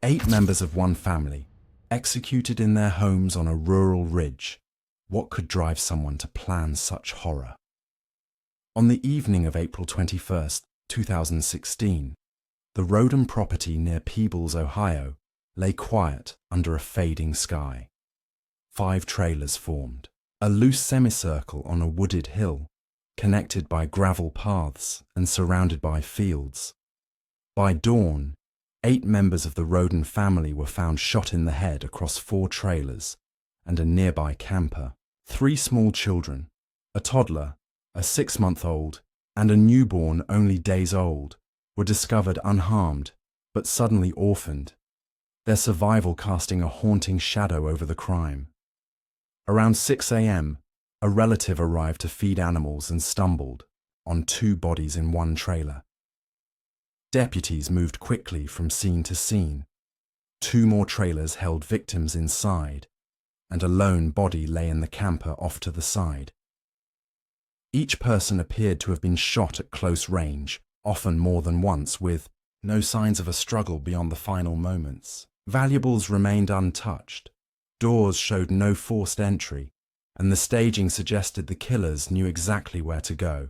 8 members of one family, executed in their homes on a rural ridge. What could drive someone to plan such horror? On the evening of April 21st, 2016, the Roden property near Peebles, Ohio, lay quiet under a fading sky. 5 trailers formed, a loose semicircle on a wooded hill, connected by gravel paths and surrounded by fields. By dawn, 8 members of the Roden family were found shot in the head across 4 trailers and a nearby camper. 3 small children, a toddler, a 6-month-old, and a newborn only days old, were discovered unharmed but suddenly orphaned, their survival casting a haunting shadow over the crime. Around 6 a.m., a relative arrived to feed animals and stumbled on 2 bodies in one trailer. Deputies moved quickly from scene to scene. 2 more trailers held victims inside, and a lone body lay in the camper off to the side. Each person appeared to have been shot at close range, often more than once, with no signs of a struggle beyond the final moments. Valuables remained untouched. Doors showed no forced entry, and the staging suggested the killers knew exactly where to go.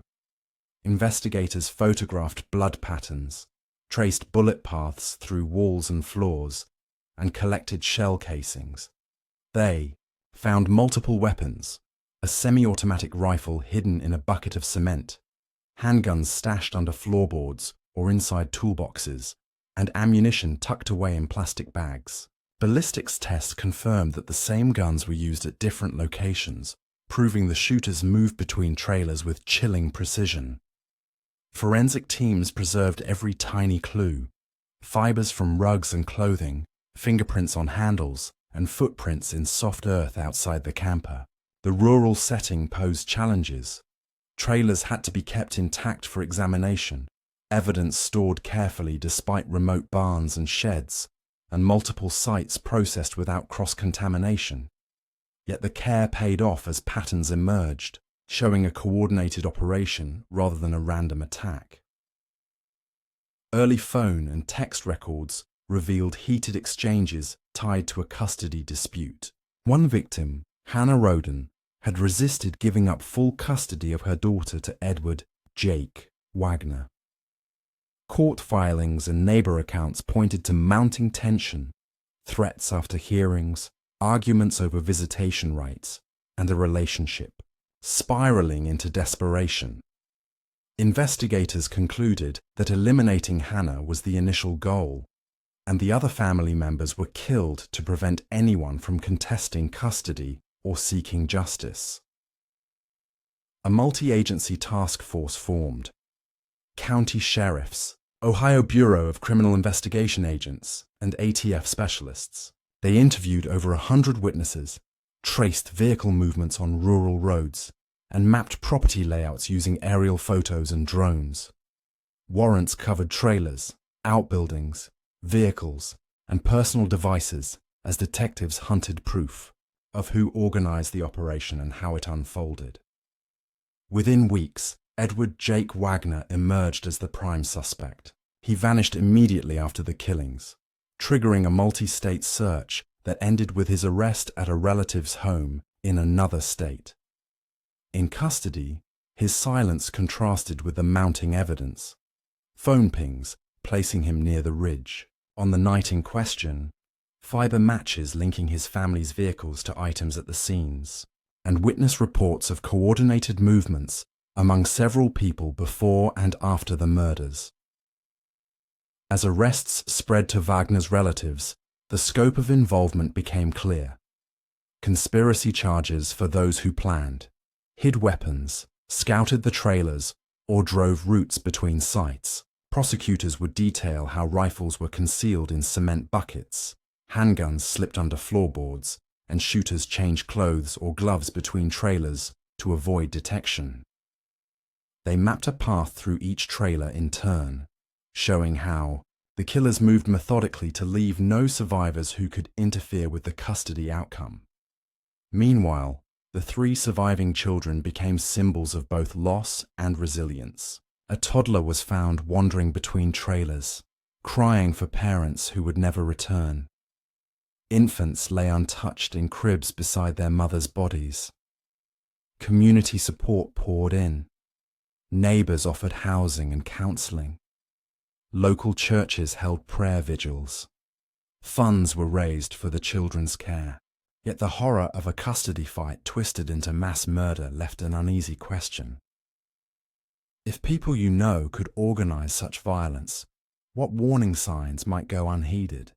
Investigators photographed blood patterns, traced bullet paths through walls and floors, and collected shell casings. They found multiple weapons, a semi-automatic rifle hidden in a bucket of cement, handguns stashed under floorboards or inside toolboxes, and ammunition tucked away in plastic bags. Ballistics tests confirmed that the same guns were used at different locations, proving the shooters moved between trailers with chilling precision. Forensic teams preserved every tiny clue: fibers from rugs and clothing, fingerprints on handles, and footprints in soft earth outside the camper. The rural setting posed challenges. Trailers had to be kept intact for examination, evidence stored carefully despite remote barns and sheds, and multiple sites processed without cross-contamination. Yet the care paid off as patterns emerged, showing a coordinated operation rather than a random attack. Early phone and text records revealed heated exchanges tied to a custody dispute. One victim, Hannah Roden, had resisted giving up full custody of her daughter to Edward Jake Wagner. Court filings and neighbor accounts pointed to mounting tension, threats after hearings, arguments over visitation rights, and a relationship spiraling into desperation. Investigators concluded that eliminating Hannah was the initial goal, and the other family members were killed to prevent anyone from contesting custody or seeking justice. A multi-agency task force formed. County sheriffs, Ohio Bureau of Criminal Investigation agents, and ATF specialists. They interviewed over 100 witnesses, traced vehicle movements on rural roads, and mapped property layouts using aerial photos and drones. Warrants covered trailers, outbuildings, vehicles, and personal devices as detectives hunted proof of who organized the operation and how it unfolded. Within weeks, Edward Jake Wagner emerged as the prime suspect. He vanished immediately after the killings, triggering a multi-state search that ended with his arrest at a relative's home in another state. In custody, his silence contrasted with the mounting evidence. Phone pings placing him near the ridge. On the night in question, fiber matches linking his family's vehicles to items at the scenes, and witness reports of coordinated movements among several people before and after the murders. As arrests spread to Wagner's relatives, the scope of involvement became clear. Conspiracy charges for those who planned, hid weapons, scouted the trailers, or drove routes between sites. Prosecutors would detail how rifles were concealed in cement buckets, handguns slipped under floorboards, and shooters changed clothes or gloves between trailers to avoid detection. They mapped a path through each trailer in turn, showing how the killers moved methodically to leave no survivors who could interfere with the custody outcome. Meanwhile, the 3 surviving children became symbols of both loss and resilience. A toddler was found wandering between trailers, crying for parents who would never return. Infants lay untouched in cribs beside their mothers' bodies. Community support poured in. Neighbours offered housing and counselling. Local churches held prayer vigils. Funds were raised for the children's care. Yet the horror of a custody fight twisted into mass murder left an uneasy question. If people you know could organise such violence, what warning signs might go unheeded?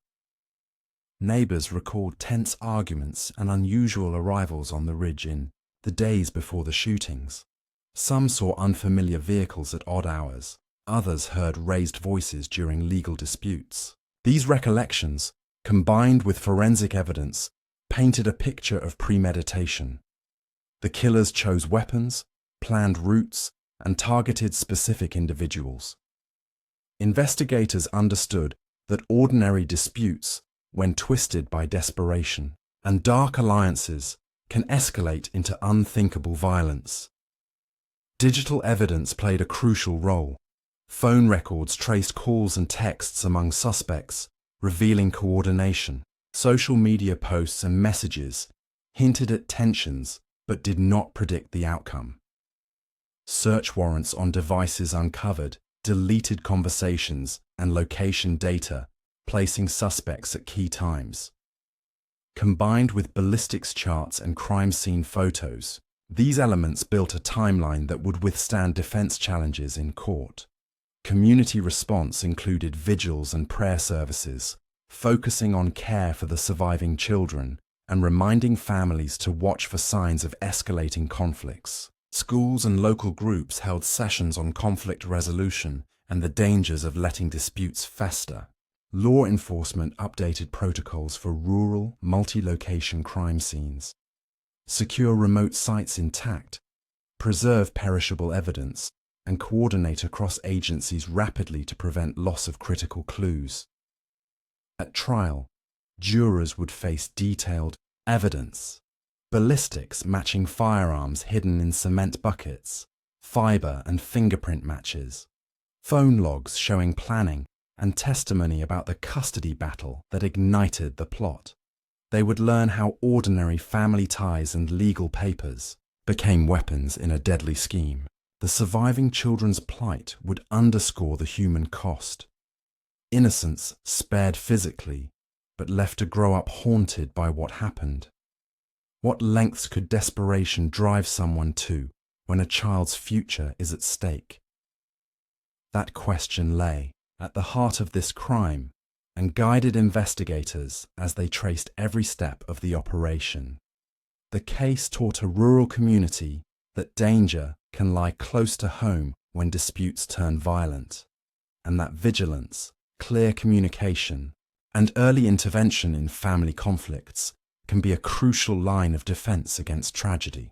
Neighbours recalled tense arguments and unusual arrivals on the ridge in the days before the shootings. Some saw unfamiliar vehicles at odd hours. Others heard raised voices during legal disputes. These recollections, combined with forensic evidence, painted a picture of premeditation. The killers chose weapons, planned routes, and targeted specific individuals. Investigators understood that ordinary disputes, when twisted by desperation, and dark alliances, can escalate into unthinkable violence. Digital evidence played a crucial role. Phone records traced calls and texts among suspects, revealing coordination. Social media posts and messages hinted at tensions but did not predict the outcome. Search warrants on devices uncovered deleted conversations and location data, placing suspects at key times. Combined with ballistics charts and crime scene photos, these elements built a timeline that would withstand defense challenges in court. Community response included vigils and prayer services, focusing on care for the surviving children and reminding families to watch for signs of escalating conflicts. Schools and local groups held sessions on conflict resolution and the dangers of letting disputes fester. Law enforcement updated protocols for rural, multi-location crime scenes. Secure remote sites intact, preserve perishable evidence, and coordinate across agencies rapidly to prevent loss of critical clues. At trial, jurors would face detailed evidence, ballistics matching firearms hidden in cement buckets, fibre and fingerprint matches, phone logs showing planning, and testimony about the custody battle that ignited the plot. They would learn how ordinary family ties and legal papers became weapons in a deadly scheme. The surviving children's plight would underscore the human cost. Innocence spared physically, but left to grow up haunted by what happened. What lengths could desperation drive someone to when a child's future is at stake? That question lay at the heart of this crime and guided investigators as they traced every step of the operation. The case taught a rural community that danger can lie close to home when disputes turn violent, and that vigilance, clear communication, and early intervention in family conflicts can be a crucial line of defense against tragedy.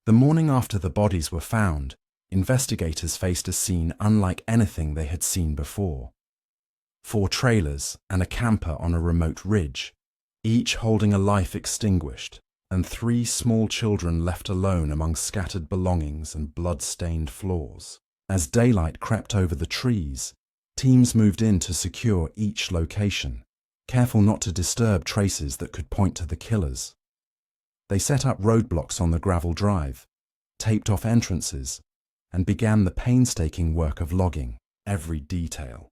The morning after the bodies were found, investigators faced a scene unlike anything they had seen before. 4 trailers and a camper on a remote ridge, each holding a life extinguished, and 3 small children left alone among scattered belongings and blood-stained floors. As daylight crept over the trees, teams moved in to secure each location, careful not to disturb traces that could point to the killers. They set up roadblocks on the gravel drive, taped off entrances, and began the painstaking work of logging every detail.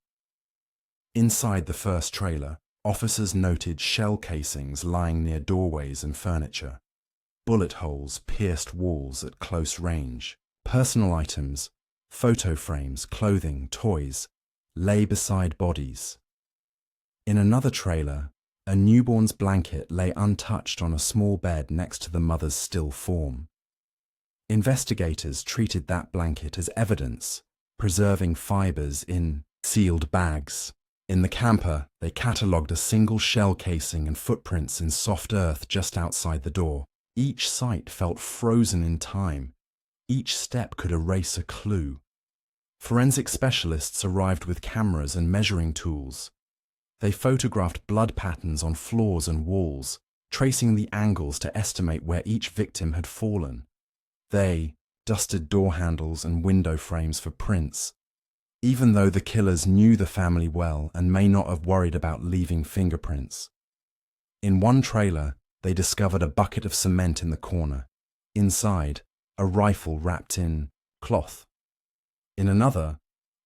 Inside the first trailer, officers noted shell casings lying near doorways and furniture. Bullet holes pierced walls at close range. Personal items, photo frames, clothing, toys, lay beside bodies. In another trailer, a newborn's blanket lay untouched on a small bed next to the mother's still form. Investigators treated that blanket as evidence, preserving fibres in sealed bags. In the camper, they catalogued a single shell casing and footprints in soft earth just outside the door. Each site felt frozen in time. Each step could erase a clue. Forensic specialists arrived with cameras and measuring tools. They photographed blood patterns on floors and walls, tracing the angles to estimate where each victim had fallen. They dusted door handles and window frames for prints, even though the killers knew the family well and may not have worried about leaving fingerprints. In one trailer, they discovered a bucket of cement in the corner. Inside, a rifle wrapped in cloth. In another,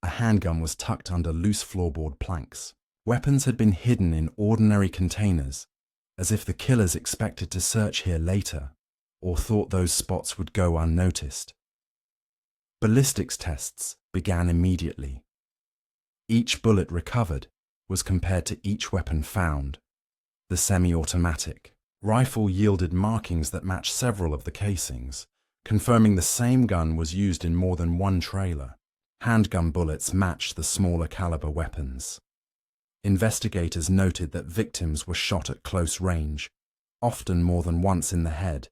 a handgun was tucked under loose floorboard planks. Weapons had been hidden in ordinary containers, as if the killers expected to search here later, or thought those spots would go unnoticed. Ballistics tests began immediately. Each bullet recovered was compared to each weapon found. The semi-automatic rifle yielded markings that matched several of the casings, confirming the same gun was used in more than one trailer. Handgun bullets matched the smaller caliber weapons. Investigators noted that victims were shot at close range, often more than once in the head,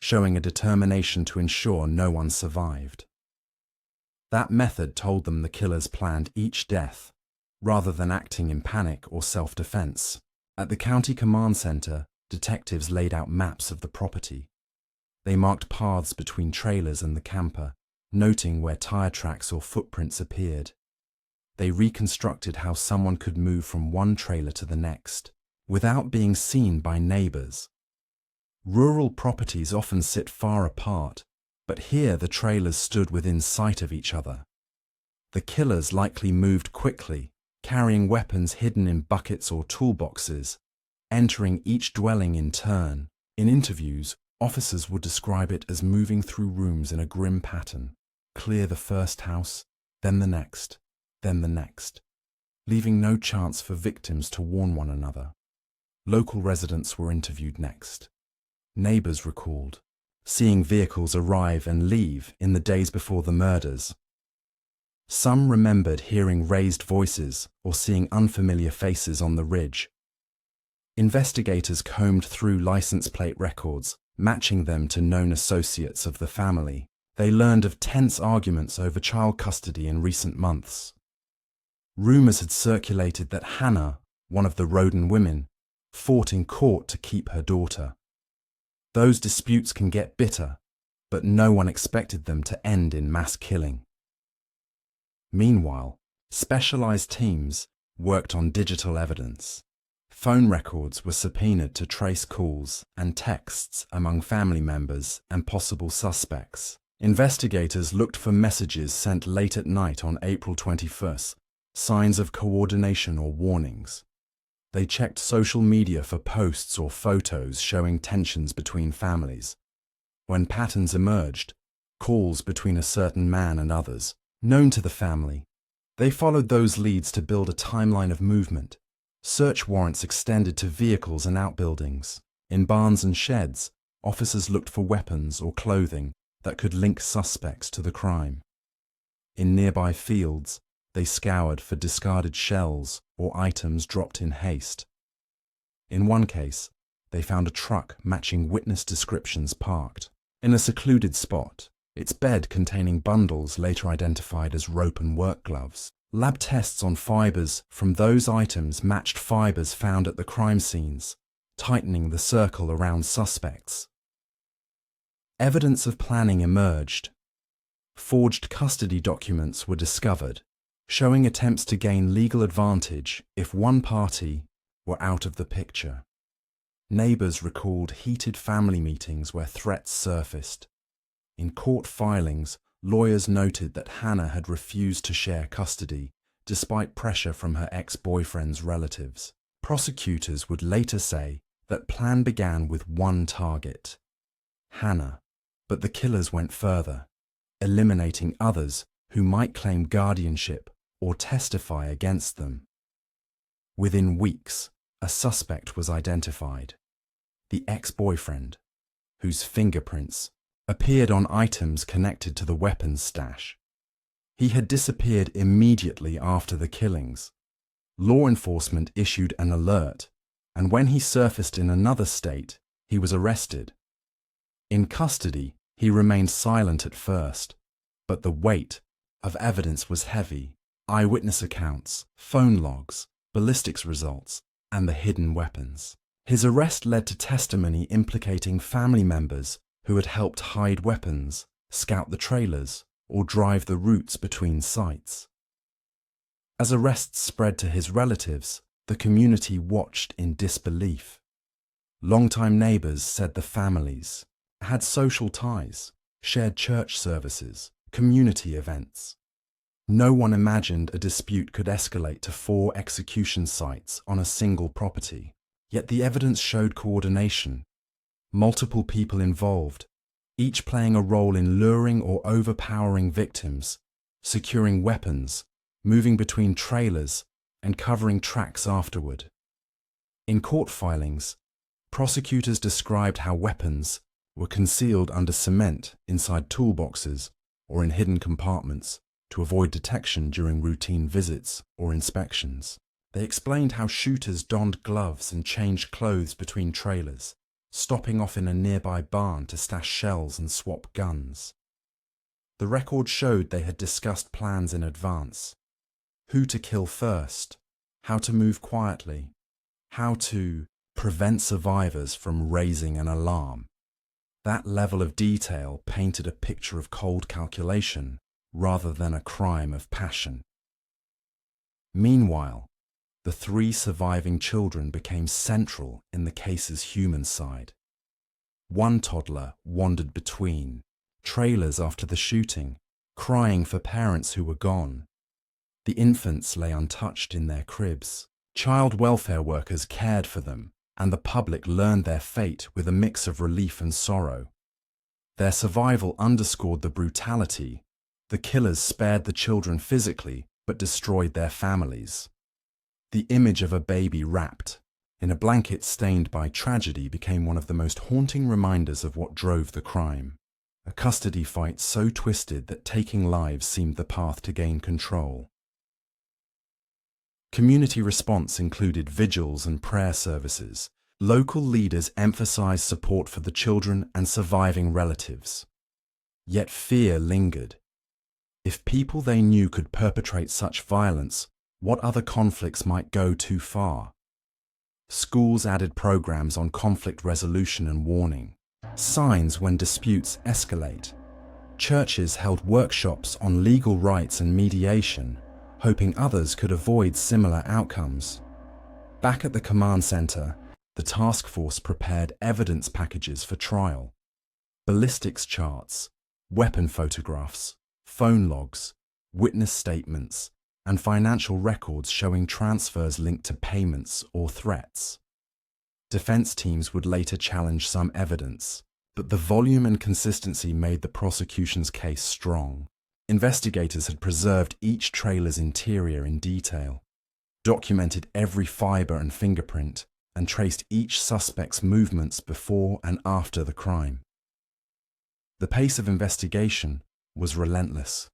showing a determination to ensure no one survived. That method told them the killers planned each death, rather than acting in panic or self-defense. At the county command center, detectives laid out maps of the property. They marked paths between trailers and the camper, noting where tire tracks or footprints appeared. They reconstructed how someone could move from one trailer to the next, without being seen by neighbors. Rural properties often sit far apart, but here the trailers stood within sight of each other. The killers likely moved quickly, carrying weapons hidden in buckets or toolboxes, entering each dwelling in turn. In interviews, officers would describe it as moving through rooms in a grim pattern, clear the first house, then the next, leaving no chance for victims to warn one another. Local residents were interviewed next. Neighbors recalled seeing vehicles arrive and leave in the days before the murders. Some remembered hearing raised voices or seeing unfamiliar faces on the ridge. Investigators combed through license plate records, matching them to known associates of the family. They learned of tense arguments over child custody in recent months. Rumors had circulated that Hannah, one of the Roden women, fought in court to keep her daughter. Those disputes can get bitter, but no one expected them to end in mass killing. Meanwhile, specialized teams worked on digital evidence. Phone records were subpoenaed to trace calls and texts among family members and possible suspects. Investigators looked for messages sent late at night on April 21st, signs of coordination or warnings. They checked social media for posts or photos showing tensions between families. When patterns emerged, calls between a certain man and others, known to the family, they followed those leads to build a timeline of movement. Search warrants extended to vehicles and outbuildings. In barns and sheds, officers looked for weapons or clothing that could link suspects to the crime. In nearby fields, they scoured for discarded shells or items dropped in haste. In one case, they found a truck matching witness descriptions parked in a secluded spot, its bed containing bundles later identified as rope and work gloves. Lab tests on fibers from those items matched fibers found at the crime scenes, tightening the circle around suspects. Evidence of planning emerged. Forged custody documents were discovered, showing attempts to gain legal advantage if one party were out of the picture. Neighbors recalled heated family meetings where threats surfaced. In court filings, lawyers noted that Hannah had refused to share custody, despite pressure from her ex-boyfriend's relatives. Prosecutors would later say that plan began with one target, Hannah, but the killers went further, eliminating others who might claim guardianship or testify against them. Within weeks, a suspect was identified, the ex-boyfriend, whose fingerprints appeared on items connected to the weapons stash. He had disappeared immediately after the killings. Law enforcement issued an alert, and when he surfaced in another state, he was arrested. In custody, he remained silent at first, but the weight of evidence was heavy. Eyewitness accounts, phone logs, ballistics results, and the hidden weapons. His arrest led to testimony implicating family members who had helped hide weapons, scout the trailers, or drive the routes between sites. As arrests spread to his relatives, the community watched in disbelief. Longtime neighbors said the families had social ties, shared church services, community events. No one imagined a dispute could escalate to 4 execution sites on a single property. Yet the evidence showed coordination. Multiple people involved, each playing a role in luring or overpowering victims, securing weapons, moving between trailers, and covering tracks afterward. In court filings, prosecutors described how weapons were concealed under cement inside toolboxes or in hidden compartments to avoid detection during routine visits or inspections. They explained how shooters donned gloves and changed clothes between trailers, stopping off in a nearby barn to stash shells and swap guns. The record showed they had discussed plans in advance: who to kill first, how to move quietly, how to prevent survivors from raising an alarm. That level of detail painted a picture of cold calculation rather than a crime of passion. Meanwhile, the 3 surviving children became central in the case's human side. One toddler wandered between trailers after the shooting, crying for parents who were gone. The infants lay untouched in their cribs. Child welfare workers cared for them, and the public learned their fate with a mix of relief and sorrow. Their survival underscored the brutality. The killers spared the children physically, but destroyed their families. The image of a baby wrapped in a blanket stained by tragedy became one of the most haunting reminders of what drove the crime. A custody fight so twisted that taking lives seemed the path to gain control. Community response included vigils and prayer services. Local leaders emphasized support for the children and surviving relatives. Yet fear lingered. If people they knew could perpetrate such violence, what other conflicts might go too far? Schools added programs on conflict resolution and warning, signs when disputes escalate. Churches held workshops on legal rights and mediation, hoping others could avoid similar outcomes. Back at the command center, the task force prepared evidence packages for trial: ballistics charts, weapon photographs, phone logs, witness statements, and financial records showing transfers linked to payments or threats. Defense teams would later challenge some evidence, but the volume and consistency made the prosecution's case strong. Investigators had preserved each trailer's interior in detail, documented every fiber and fingerprint, and traced each suspect's movements before and after the crime. The pace of investigation was relentless.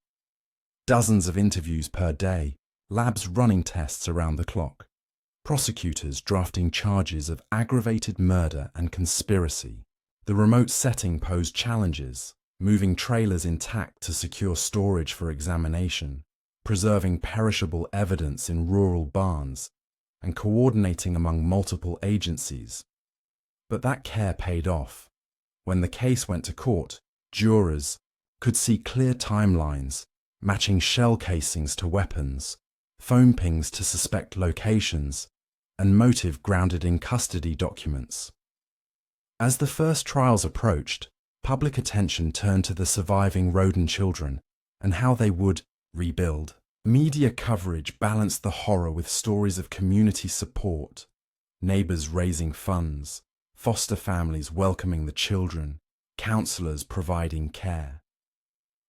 Dozens of interviews per day, labs running tests around the clock, prosecutors drafting charges of aggravated murder and conspiracy. The remote setting posed challenges: moving trailers intact to secure storage for examination, preserving perishable evidence in rural barns, and coordinating among multiple agencies. But that care paid off. When the case went to court, jurors could see clear timelines, matching shell casings to weapons, phone pings to suspect locations, and motive grounded in custody documents. As the first trials approached, public attention turned to the surviving Roden children and how they would rebuild. Media coverage balanced the horror with stories of community support, neighbors raising funds, foster families welcoming the children, counselors providing care.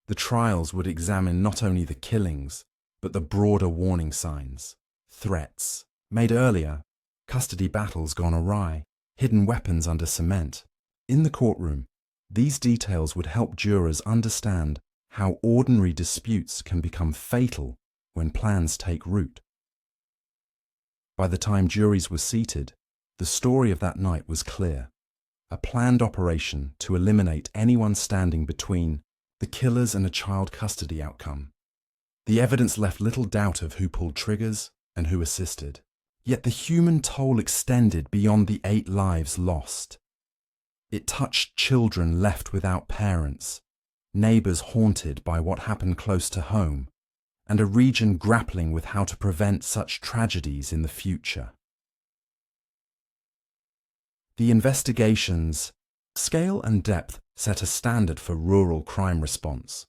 The trials would examine not only the killings, but the broader warning signs: threats made earlier, custody battles gone awry, hidden weapons under cement. In the courtroom, these details would help jurors understand how ordinary disputes can become fatal when plans take root. By the time juries were seated, the story of that night was clear: a planned operation to eliminate anyone standing between the killers and a child custody outcome. The evidence left little doubt of who pulled triggers and who assisted. Yet the human toll extended beyond the 8 lives lost. It touched children left without parents, neighbors haunted by what happened close to home, and a region grappling with how to prevent such tragedies in the future. The investigation's scale and depth set a standard for rural crime response.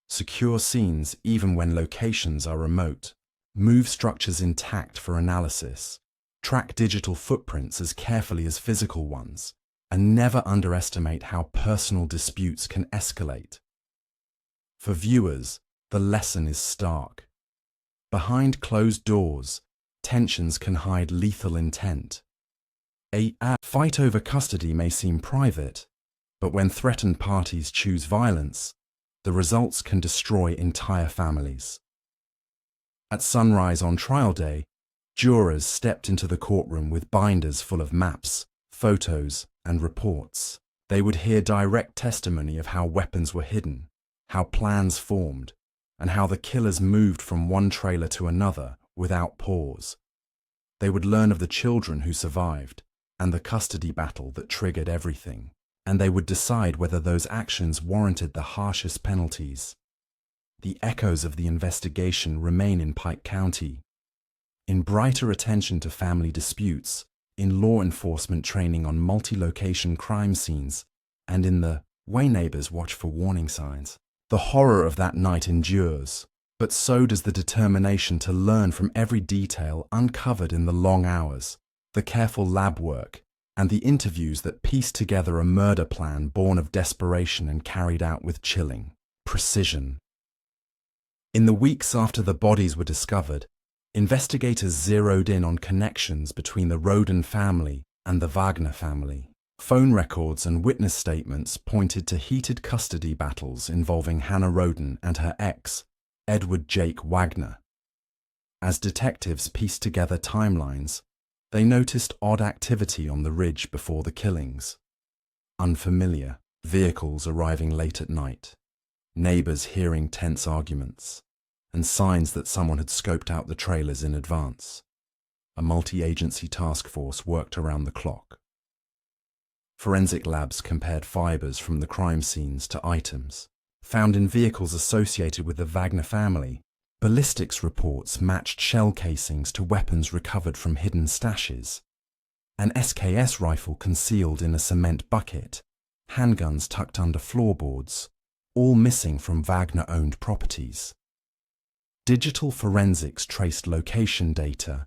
Secure scenes even when locations are remote, move structures intact for analysis, track digital footprints as carefully as physical ones, and never underestimate how personal disputes can escalate. For viewers, the lesson is stark. Behind closed doors, tensions can hide lethal intent. A fight over custody may seem private, but when threatened parties choose violence, the results can destroy entire families. At sunrise on trial day, jurors stepped into the courtroom with binders full of maps, photos, and reports. They would hear direct testimony of how weapons were hidden, how plans formed, and how the killers moved from one trailer to another without pause. They would learn of the children who survived and the custody battle that triggered everything, and they would decide whether those actions warranted the harshest penalties. The echoes of the investigation remain in Pike County, in brighter attention to family disputes, in law enforcement training on multi-location crime scenes, and in the way neighbors watch for warning signs. The horror of that night endures, but so does the determination to learn from every detail uncovered in the long hours, the careful lab work, and the interviews that piece together a murder plan born of desperation and carried out with chilling precision. In the weeks after the bodies were discovered, investigators zeroed in on connections between the Roden family and the Wagner family. Phone records and witness statements pointed to heated custody battles involving Hannah Roden and her ex, Edward Jake Wagner. As detectives pieced together timelines, they noticed odd activity on the ridge before the killings. Unfamiliar, vehicles arriving late at night, neighbors hearing tense arguments, and signs that someone had scoped out the trailers in advance. A multi-agency task force worked around the clock. Forensic labs compared fibers from the crime scenes to items found in vehicles associated with the Wagner family. Ballistics reports matched shell casings to weapons recovered from hidden stashes. An SKS rifle concealed in a cement bucket, handguns tucked under floorboards, all missing from Wagner-owned properties. Digital forensics traced location data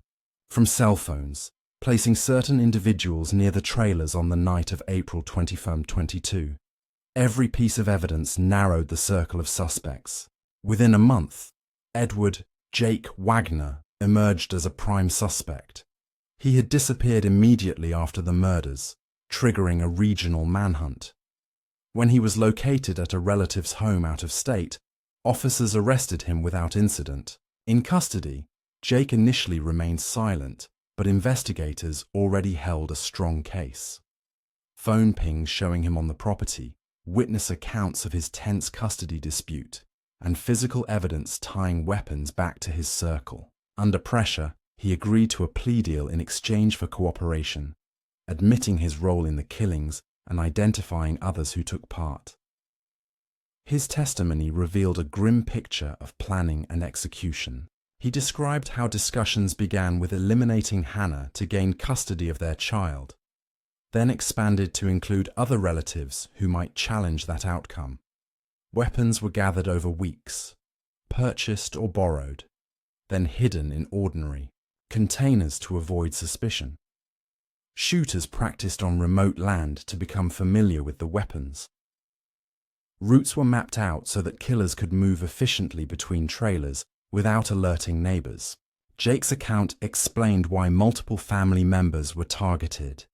from cell phones, placing certain individuals near the trailers on the night of April 22. Every piece of evidence narrowed the circle of suspects. Within a month, Edward Jake Wagner emerged as a prime suspect. He had disappeared immediately after the murders, triggering a regional manhunt. When he was located at a relative's home out of state, officers arrested him without incident. In custody, Jake initially remained silent, but investigators already held a strong case. Phone pings showing him on the property, witness accounts of his tense custody dispute, and physical evidence tying weapons back to his circle. Under pressure, he agreed to a plea deal in exchange for cooperation, admitting his role in the killings and identifying others who took part. His testimony revealed a grim picture of planning and execution. He described how discussions began with eliminating Hannah to gain custody of their child, then expanded to include other relatives who might challenge that outcome. Weapons were gathered over weeks, purchased or borrowed, then hidden in ordinary containers to avoid suspicion. Shooters practiced on remote land to become familiar with the weapons. Routes were mapped out so that killers could move efficiently between trailers without alerting neighbors. Jake's account explained why multiple family members were targeted.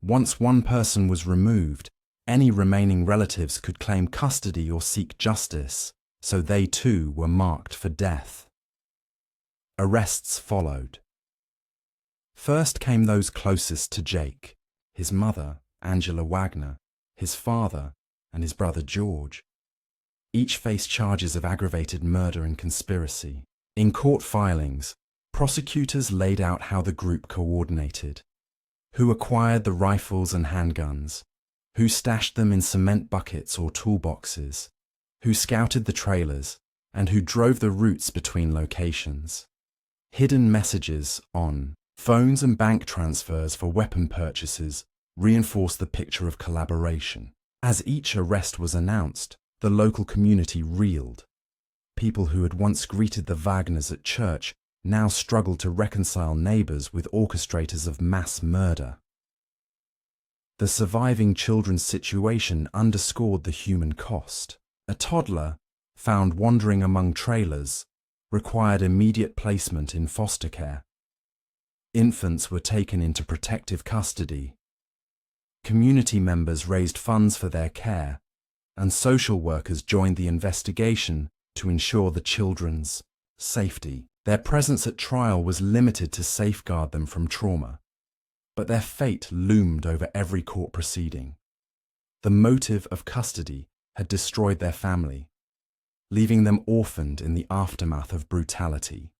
Once one person was removed, any remaining relatives could claim custody or seek justice, so they too were marked for death. Arrests followed. First came those closest to Jake: his mother, Angela Wagner, his father, and his brother George. Each faced charges of aggravated murder and conspiracy. In court filings, prosecutors laid out how the group coordinated: who acquired the rifles and handguns, who stashed them in cement buckets or toolboxes, who scouted the trailers, and who drove the routes between locations. Hidden messages on phones and bank transfers for weapon purchases reinforced the picture of collaboration. As each arrest was announced, the local community reeled. People who had once greeted the Wagners at church now struggled to reconcile neighbors with orchestrators of mass murder. The surviving children's situation underscored the human cost. A toddler, found wandering among trailers, required immediate placement in foster care. Infants were taken into protective custody. Community members raised funds for their care, and social workers joined the investigation to ensure the children's safety. Their presence at trial was limited to safeguard them from trauma, but their fate loomed over every court proceeding. The motive of custody had destroyed their family, leaving them orphaned in the aftermath of brutality.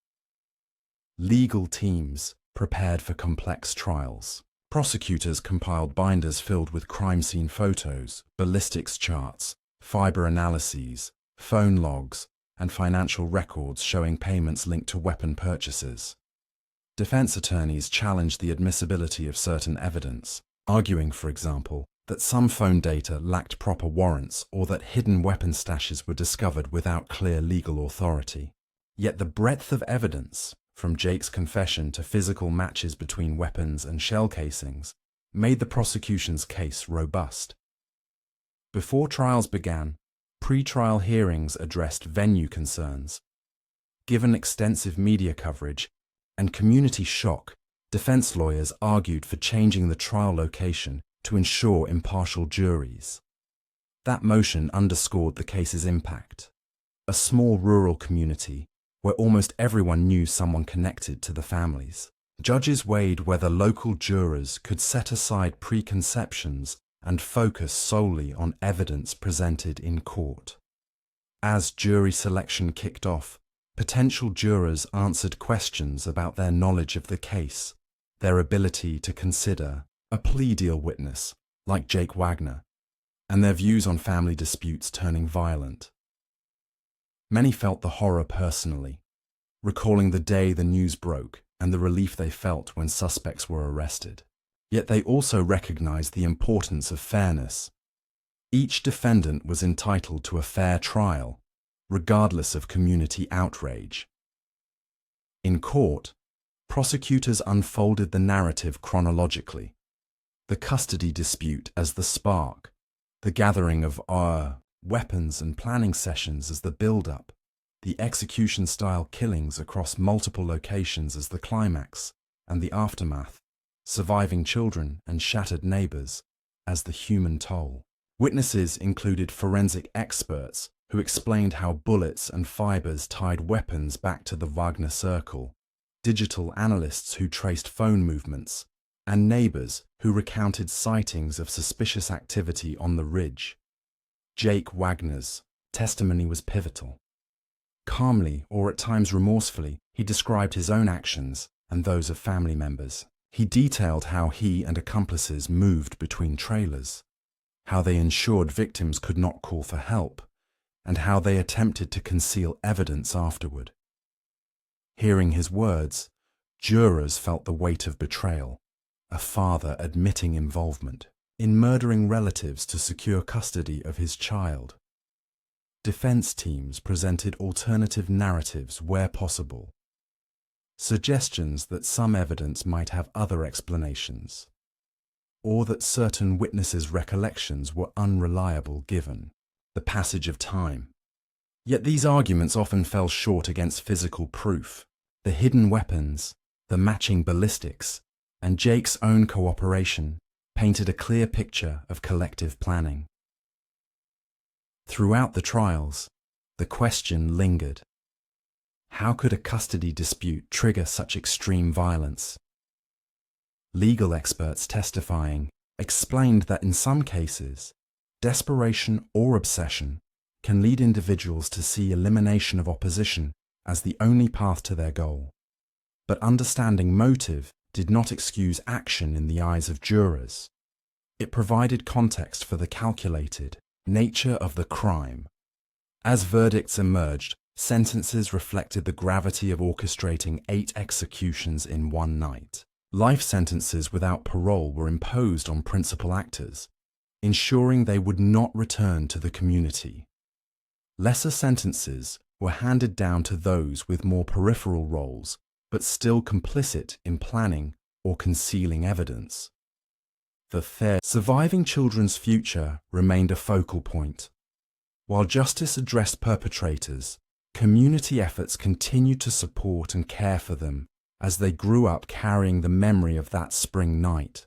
Legal teams prepared for complex trials. Prosecutors compiled binders filled with crime scene photos, ballistics charts, fiber analyses, phone logs, and financial records showing payments linked to weapon purchases. Defense attorneys challenged the admissibility of certain evidence, arguing, for example, that some phone data lacked proper warrants or that hidden weapon stashes were discovered without clear legal authority. Yet the breadth of evidence, from Jake's confession to physical matches between weapons and shell casings, made the prosecution's case robust. Before trials began, pre-trial hearings addressed venue concerns. Given extensive media coverage and community shock, defense lawyers argued for changing the trial location to ensure impartial juries. That motion underscored the case's impact. A small rural community where almost everyone knew someone connected to the families. Judges weighed whether local jurors could set aside preconceptions and focus solely on evidence presented in court. As jury selection kicked off, potential jurors answered questions about their knowledge of the case, their ability to consider a plea deal witness, like Jake Wagner, and their views on family disputes turning violent. Many felt the horror personally, recalling the day the news broke and the relief they felt when suspects were arrested. Yet they also recognized the importance of fairness. Each defendant was entitled to a fair trial, regardless of community outrage. In court, prosecutors unfolded the narrative chronologically. The custody dispute as the spark, the gathering of weapons and planning sessions as the build-up, the execution-style killings across multiple locations as the climax, and the aftermath, surviving children and shattered neighbors, as the human toll. Witnesses included forensic experts who explained how bullets and fibers tied weapons back to the Wagner circle, digital analysts who traced phone movements, and neighbors who recounted sightings of suspicious activity on the ridge. Jake Wagner's testimony was pivotal. Calmly, or at times remorsefully, he described his own actions and those of family members. He detailed how he and accomplices moved between trailers, how they ensured victims could not call for help, and how they attempted to conceal evidence afterward. Hearing his words, jurors felt the weight of betrayal, a father admitting involvement in murdering relatives to secure custody of his child. Defense teams presented alternative narratives where possible, suggestions that some evidence might have other explanations, or that certain witnesses' recollections were unreliable given the passage of time. Yet these arguments often fell short against physical proof. The hidden weapons, the matching ballistics, and Jake's own cooperation painted a clear picture of collective planning. Throughout the trials, the question lingered. How could a custody dispute trigger such extreme violence? Legal experts testifying explained that in some cases, desperation or obsession can lead individuals to see elimination of opposition as the only path to their goal. But understanding motive did not excuse action in the eyes of jurors. It provided context for the calculated nature of the crime. As verdicts emerged, Sentences reflected the gravity of orchestrating 8 executions in one night. Life sentences without parole were imposed on principal actors, ensuring they would not return to the community. Lesser sentences were handed down to those with more peripheral roles, but still complicit in planning or concealing evidence. The surviving children's future remained a focal point. While justice addressed perpetrators, community efforts continued to support and care for them as they grew up carrying the memory of that spring night.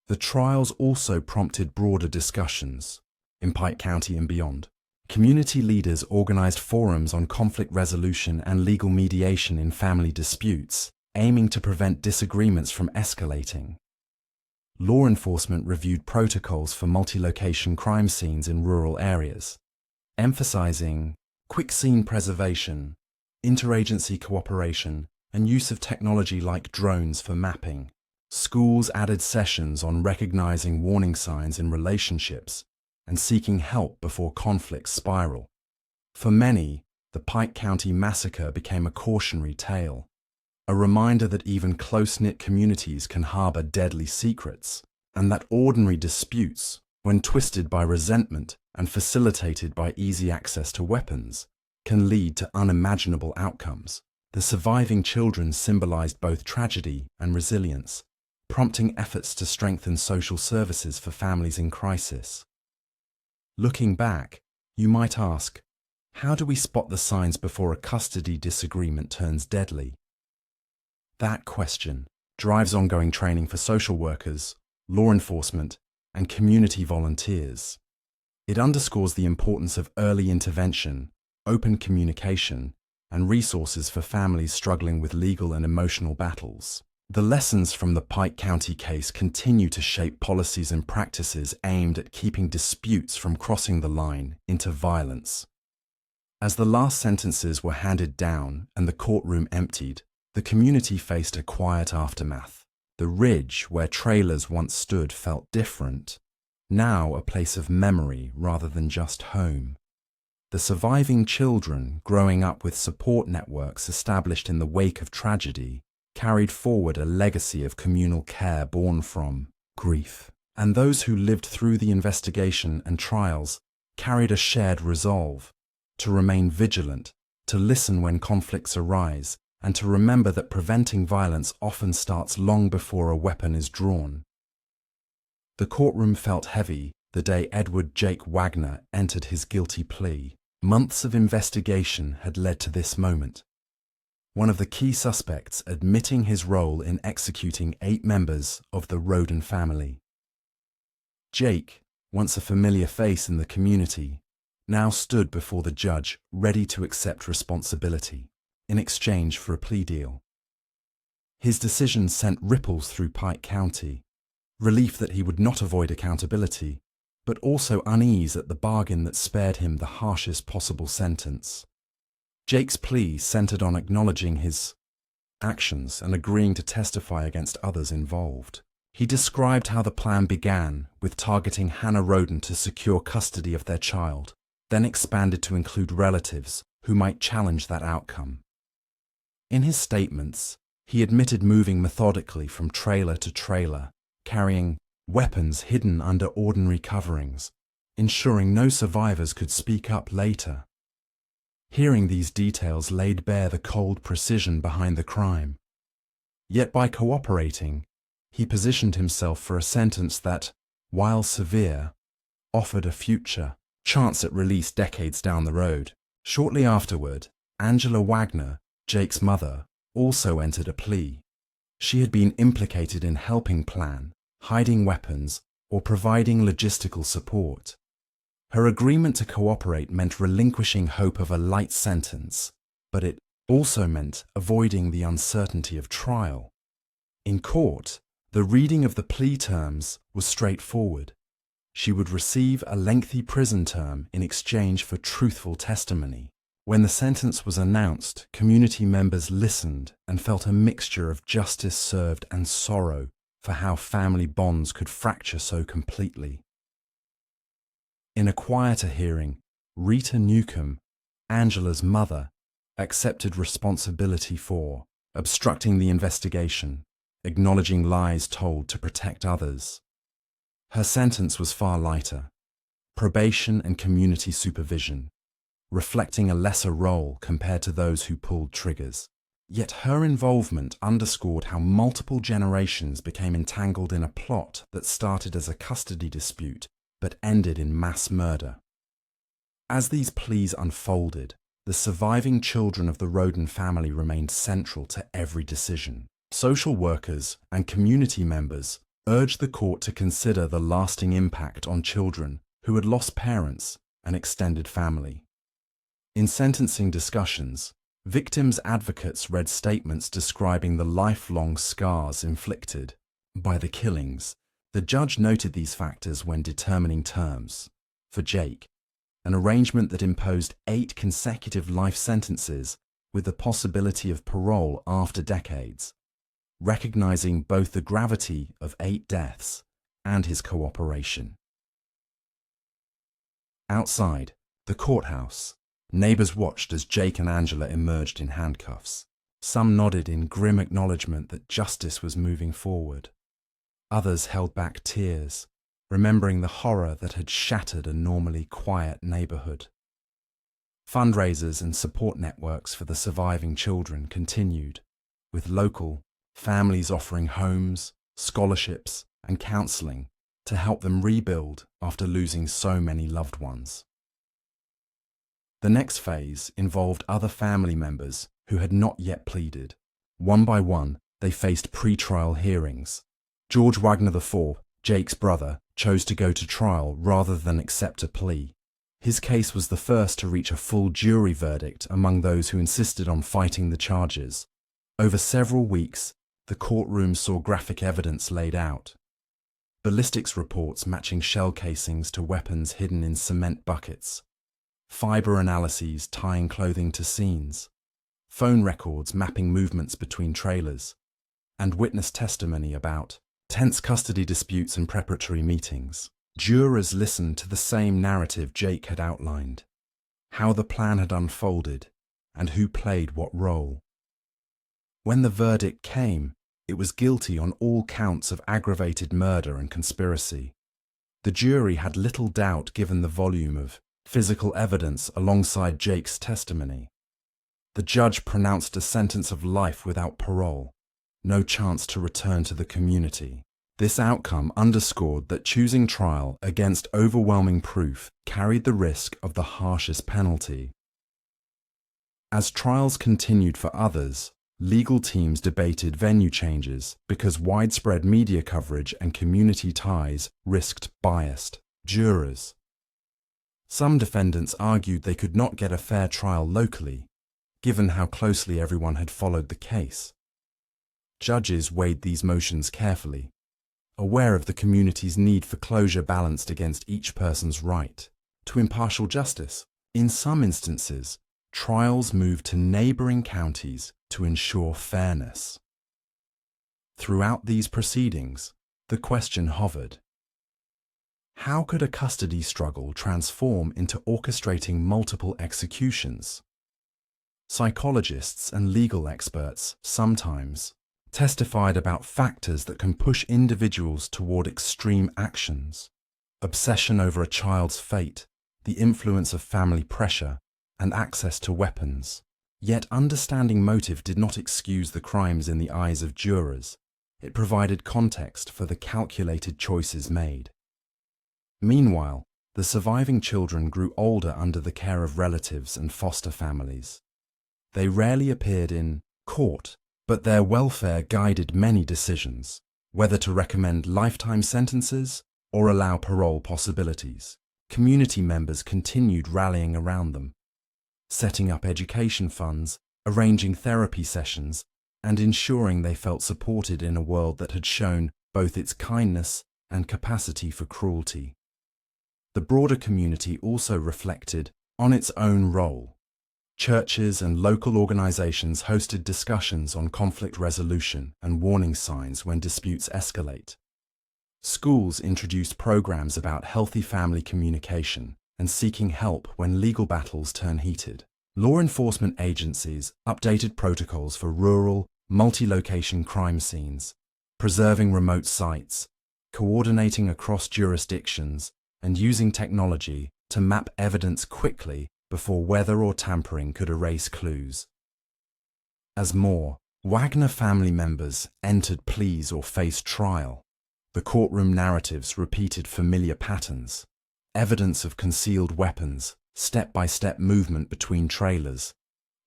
The trials also prompted broader discussions. In Pike County and beyond, community leaders organized forums on conflict resolution and legal mediation in family disputes, aiming to prevent disagreements from escalating. Law enforcement reviewed protocols for multi-location crime scenes in rural areas, emphasizing quick scene preservation, interagency cooperation, and use of technology like drones for mapping. Schools added sessions on recognizing warning signs in relationships and seeking help before conflicts spiral. For many, the Pike County massacre became a cautionary tale, a reminder that even close-knit communities can harbor deadly secrets, and that ordinary disputes, when twisted by resentment and facilitated by easy access to weapons, can lead to unimaginable outcomes. The surviving children symbolized both tragedy and resilience, prompting efforts to strengthen social services for families in crisis. Looking back, you might ask, how do we spot the signs before a custody disagreement turns deadly? That question drives ongoing training for social workers, law enforcement, and community volunteers. It underscores the importance of early intervention, open communication, and resources for families struggling with legal and emotional battles. The lessons from the Pike County case continue to shape policies and practices aimed at keeping disputes from crossing the line into violence. As the last sentences were handed down and the courtroom emptied, the community faced a quiet aftermath. The ridge where trailers once stood felt different, now a place of memory rather than just home. The surviving children, growing up with support networks established in the wake of tragedy, carried forward a legacy of communal care born from grief. And those who lived through the investigation and trials carried a shared resolve to remain vigilant, to listen when conflicts arise, and to remember that preventing violence often starts long before a weapon is drawn. The courtroom felt heavy the day Edward Jake Wagner entered his guilty plea. Months of investigation had led to this moment. One of the key suspects admitting his role in executing 8 members of the Roden family. Jake, once a familiar face in the community, now stood before the judge ready to accept responsibility in exchange for a plea deal. His decision sent ripples through Pike County, relief that he would not avoid accountability, but also unease at the bargain that spared him the harshest possible sentence. Jake's plea centered on acknowledging his actions and agreeing to testify against others involved. He described how the plan began with targeting Hannah Roden to secure custody of their child, then expanded to include relatives who might challenge that outcome. In his statements, he admitted moving methodically from trailer to trailer, carrying weapons hidden under ordinary coverings, ensuring no survivors could speak up later. Hearing these details laid bare the cold precision behind the crime. Yet by cooperating, he positioned himself for a sentence that, while severe, offered a future chance at release decades down the road. Shortly afterward, Angela Wagner, Jake's mother, also entered a plea. She had been implicated in helping plan, hiding weapons, or providing logistical support. Her agreement to cooperate meant relinquishing hope of a light sentence, but it also meant avoiding the uncertainty of trial. In court, the reading of the plea terms was straightforward. She would receive a lengthy prison term in exchange for truthful testimony. When the sentence was announced, community members listened and felt a mixture of justice served and sorrow for how family bonds could fracture so completely. In a quieter hearing, Rita Newcomb, Angela's mother, accepted responsibility for obstructing the investigation, acknowledging lies told to protect others. Her sentence was far lighter: probation and community supervision, reflecting a lesser role compared to those who pulled triggers. Yet her involvement underscored how multiple generations became entangled in a plot that started as a custody dispute but ended in mass murder. As these pleas unfolded, the surviving children of the Roden family remained central to every decision. Social workers and community members urged the court to consider the lasting impact on children who had lost parents and extended family. In sentencing discussions, victims' advocates read statements describing the lifelong scars inflicted by the killings. The judge noted these factors when determining terms. For Jake, an arrangement that imposed 8 consecutive life sentences with the possibility of parole after decades, recognizing both the gravity of 8 deaths and his cooperation. Outside the courthouse, neighbors watched as Jake and Angela emerged in handcuffs. Some nodded in grim acknowledgement that justice was moving forward. Others held back tears, remembering the horror that had shattered a normally quiet neighborhood. Fundraisers and support networks for the surviving children continued, with local families offering homes, scholarships, and counseling to help them rebuild after losing so many loved ones. The next phase involved other family members who had not yet pleaded. One by one, they faced pre-trial hearings. George Wagner IV, Jake's brother, chose to go to trial rather than accept a plea. His case was the first to reach a full jury verdict among those who insisted on fighting the charges. Over several weeks, the courtroom saw graphic evidence laid out. Ballistics reports matching shell casings to weapons hidden in cement buckets, fiber analyses tying clothing to scenes, phone records mapping movements between trailers, and witness testimony about tense custody disputes and preparatory meetings. Jurors listened to the same narrative Jake had outlined, how the plan had unfolded, and who played what role. When the verdict came, it was guilty on all counts of aggravated murder and conspiracy. The jury had little doubt given the volume of physical evidence alongside Jake's testimony. The judge pronounced a sentence of life without parole, no chance to return to the community. This outcome underscored that choosing trial against overwhelming proof carried the risk of the harshest penalty. As trials continued for others, legal teams debated venue changes because widespread media coverage and community ties risked biased jurors. Some defendants argued they could not get a fair trial locally, given how closely everyone had followed the case. Judges weighed these motions carefully, aware of the community's need for closure balanced against each person's right to impartial justice. In some instances, trials moved to neighboring counties to ensure fairness. Throughout these proceedings, the question hovered: how could a custody struggle transform into orchestrating multiple executions? Psychologists and legal experts sometimes testified about factors that can push individuals toward extreme actions: obsession over a child's fate, the influence of family pressure, and access to weapons. Yet understanding motive did not excuse the crimes in the eyes of jurors. It provided context for the calculated choices made. Meanwhile, the surviving children grew older under the care of relatives and foster families. They rarely appeared in court, but their welfare guided many decisions, whether to recommend lifetime sentences or allow parole possibilities. Community members continued rallying around them, setting up education funds, arranging therapy sessions, and ensuring they felt supported in a world that had shown both its kindness and capacity for cruelty. The broader community also reflected on its own role. Churches and local organizations hosted discussions on conflict resolution and warning signs when disputes escalate. Schools introduced programs about healthy family communication and seeking help when legal battles turn heated. Law enforcement agencies updated protocols for rural, multi-location crime scenes, preserving remote sites, coordinating across jurisdictions, and using technology to map evidence quickly before weather or tampering could erase clues. As more Wagner family members entered pleas or faced trial, the courtroom narratives repeated familiar patterns: evidence of concealed weapons, step-by-step movement between trailers,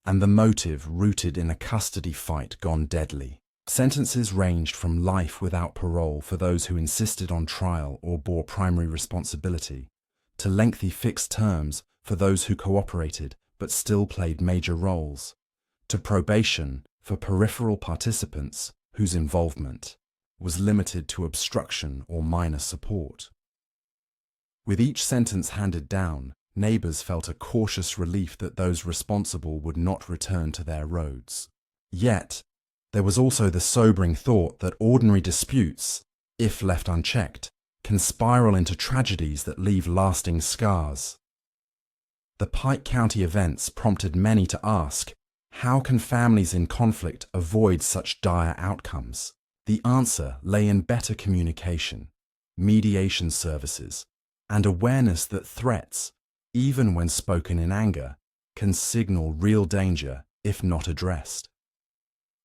and the motive rooted in a custody fight gone deadly. Sentences ranged from life without parole for those who insisted on trial or bore primary responsibility, to lengthy fixed terms for those who cooperated but still played major roles, to probation for peripheral participants whose involvement was limited to obstruction or minor support. With each sentence handed down, neighbors felt a cautious relief that those responsible would not return to their roads. Yet, there was also the sobering thought that ordinary disputes, if left unchecked, can spiral into tragedies that leave lasting scars. The Pike County events prompted many to ask, how can families in conflict avoid such dire outcomes? The answer lay in better communication, mediation services, and awareness that threats, even when spoken in anger, can signal real danger if not addressed.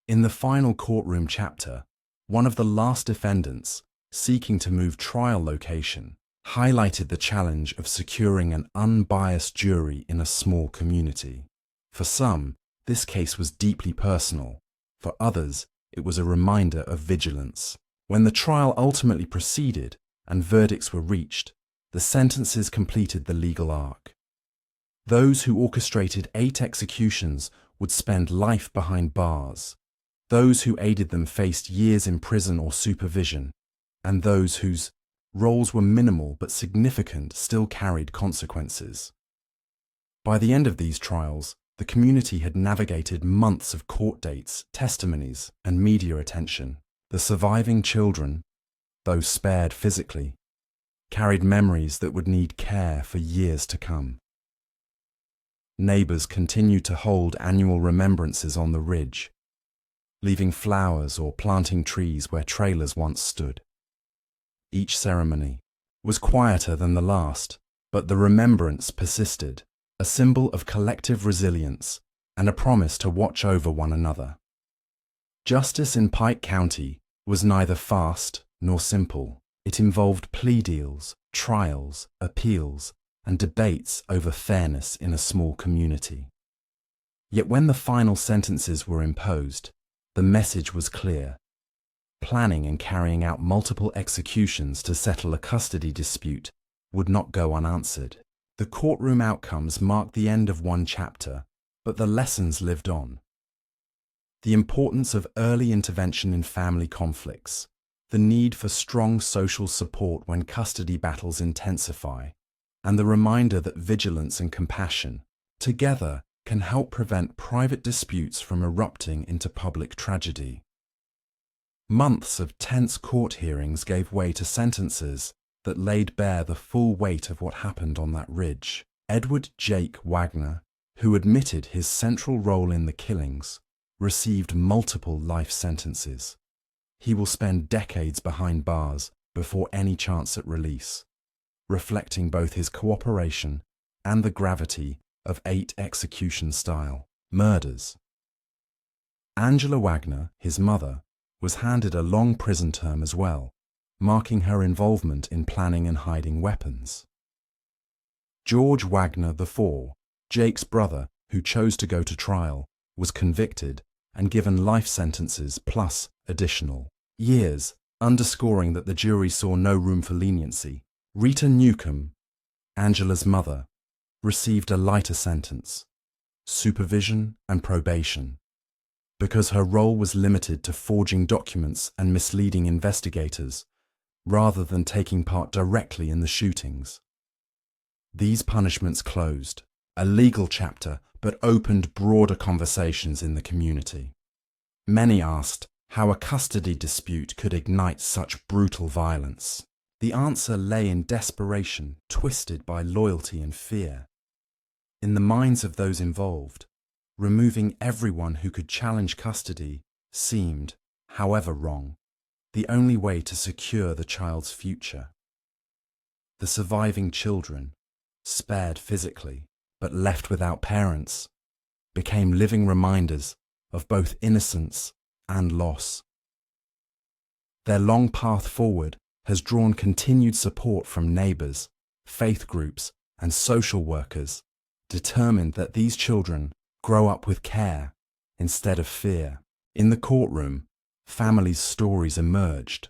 In the final courtroom chapter, one of the last defendants, seeking to move trial location, highlighted the challenge of securing an unbiased jury in a small community. For some, this case was deeply personal. For others, it was a reminder of vigilance. When the trial ultimately proceeded and verdicts were reached, the sentences completed the legal arc. Those who orchestrated 8 executions would spend life behind bars. Those who aided them faced years in prison or supervision, and those whose roles were minimal but significant still carried consequences. By the end of these trials, the community had navigated months of court dates, testimonies, and media attention. The surviving children, though spared physically, carried memories that would need care for years to come. Neighbors continued to hold annual remembrances on the ridge, leaving flowers or planting trees where trailers once stood. Each ceremony was quieter than the last, but the remembrance persisted, a symbol of collective resilience and a promise to watch over one another. Justice in Pike County was neither fast nor simple. It involved plea deals, trials, appeals, and debates over fairness in a small community. Yet when the final sentences were imposed, the message was clear. Planning and carrying out multiple executions to settle a custody dispute would not go unanswered. The courtroom outcomes marked the end of one chapter, but the lessons lived on. The importance of early intervention in family conflicts, the need for strong social support when custody battles intensify, and the reminder that vigilance and compassion, together, can help prevent private disputes from erupting into public tragedy. Months of tense court hearings gave way to sentences that laid bare the full weight of what happened on that ridge. Edward Jake Wagner, who admitted his central role in the killings, received multiple life sentences. He will spend decades behind bars before any chance at release, reflecting both his cooperation and the gravity of 8 execution-style murders. Angela Wagner, his mother, was handed a long prison term as well, marking her involvement in planning and hiding weapons. George Wagner IV, Jake's brother, who chose to go to trial, was convicted and given life sentences plus additional years, underscoring that the jury saw no room for leniency. Rita Newcomb, Angela's mother, received a lighter sentence, supervision and probation, because her role was limited to forging documents and misleading investigators, rather than taking part directly in the shootings. These punishments closed a legal chapter but opened broader conversations in the community. Many asked how a custody dispute could ignite such brutal violence. The answer lay in desperation, twisted by loyalty and fear. In the minds of those involved, removing everyone who could challenge custody seemed, however wrong, the only way to secure the child's future. The surviving children, spared physically but left without parents, became living reminders of both innocence and loss. Their long path forward has drawn continued support from neighbours, faith groups, and social workers, determined that these children grow up with care instead of fear. In the courtroom, families' stories emerged,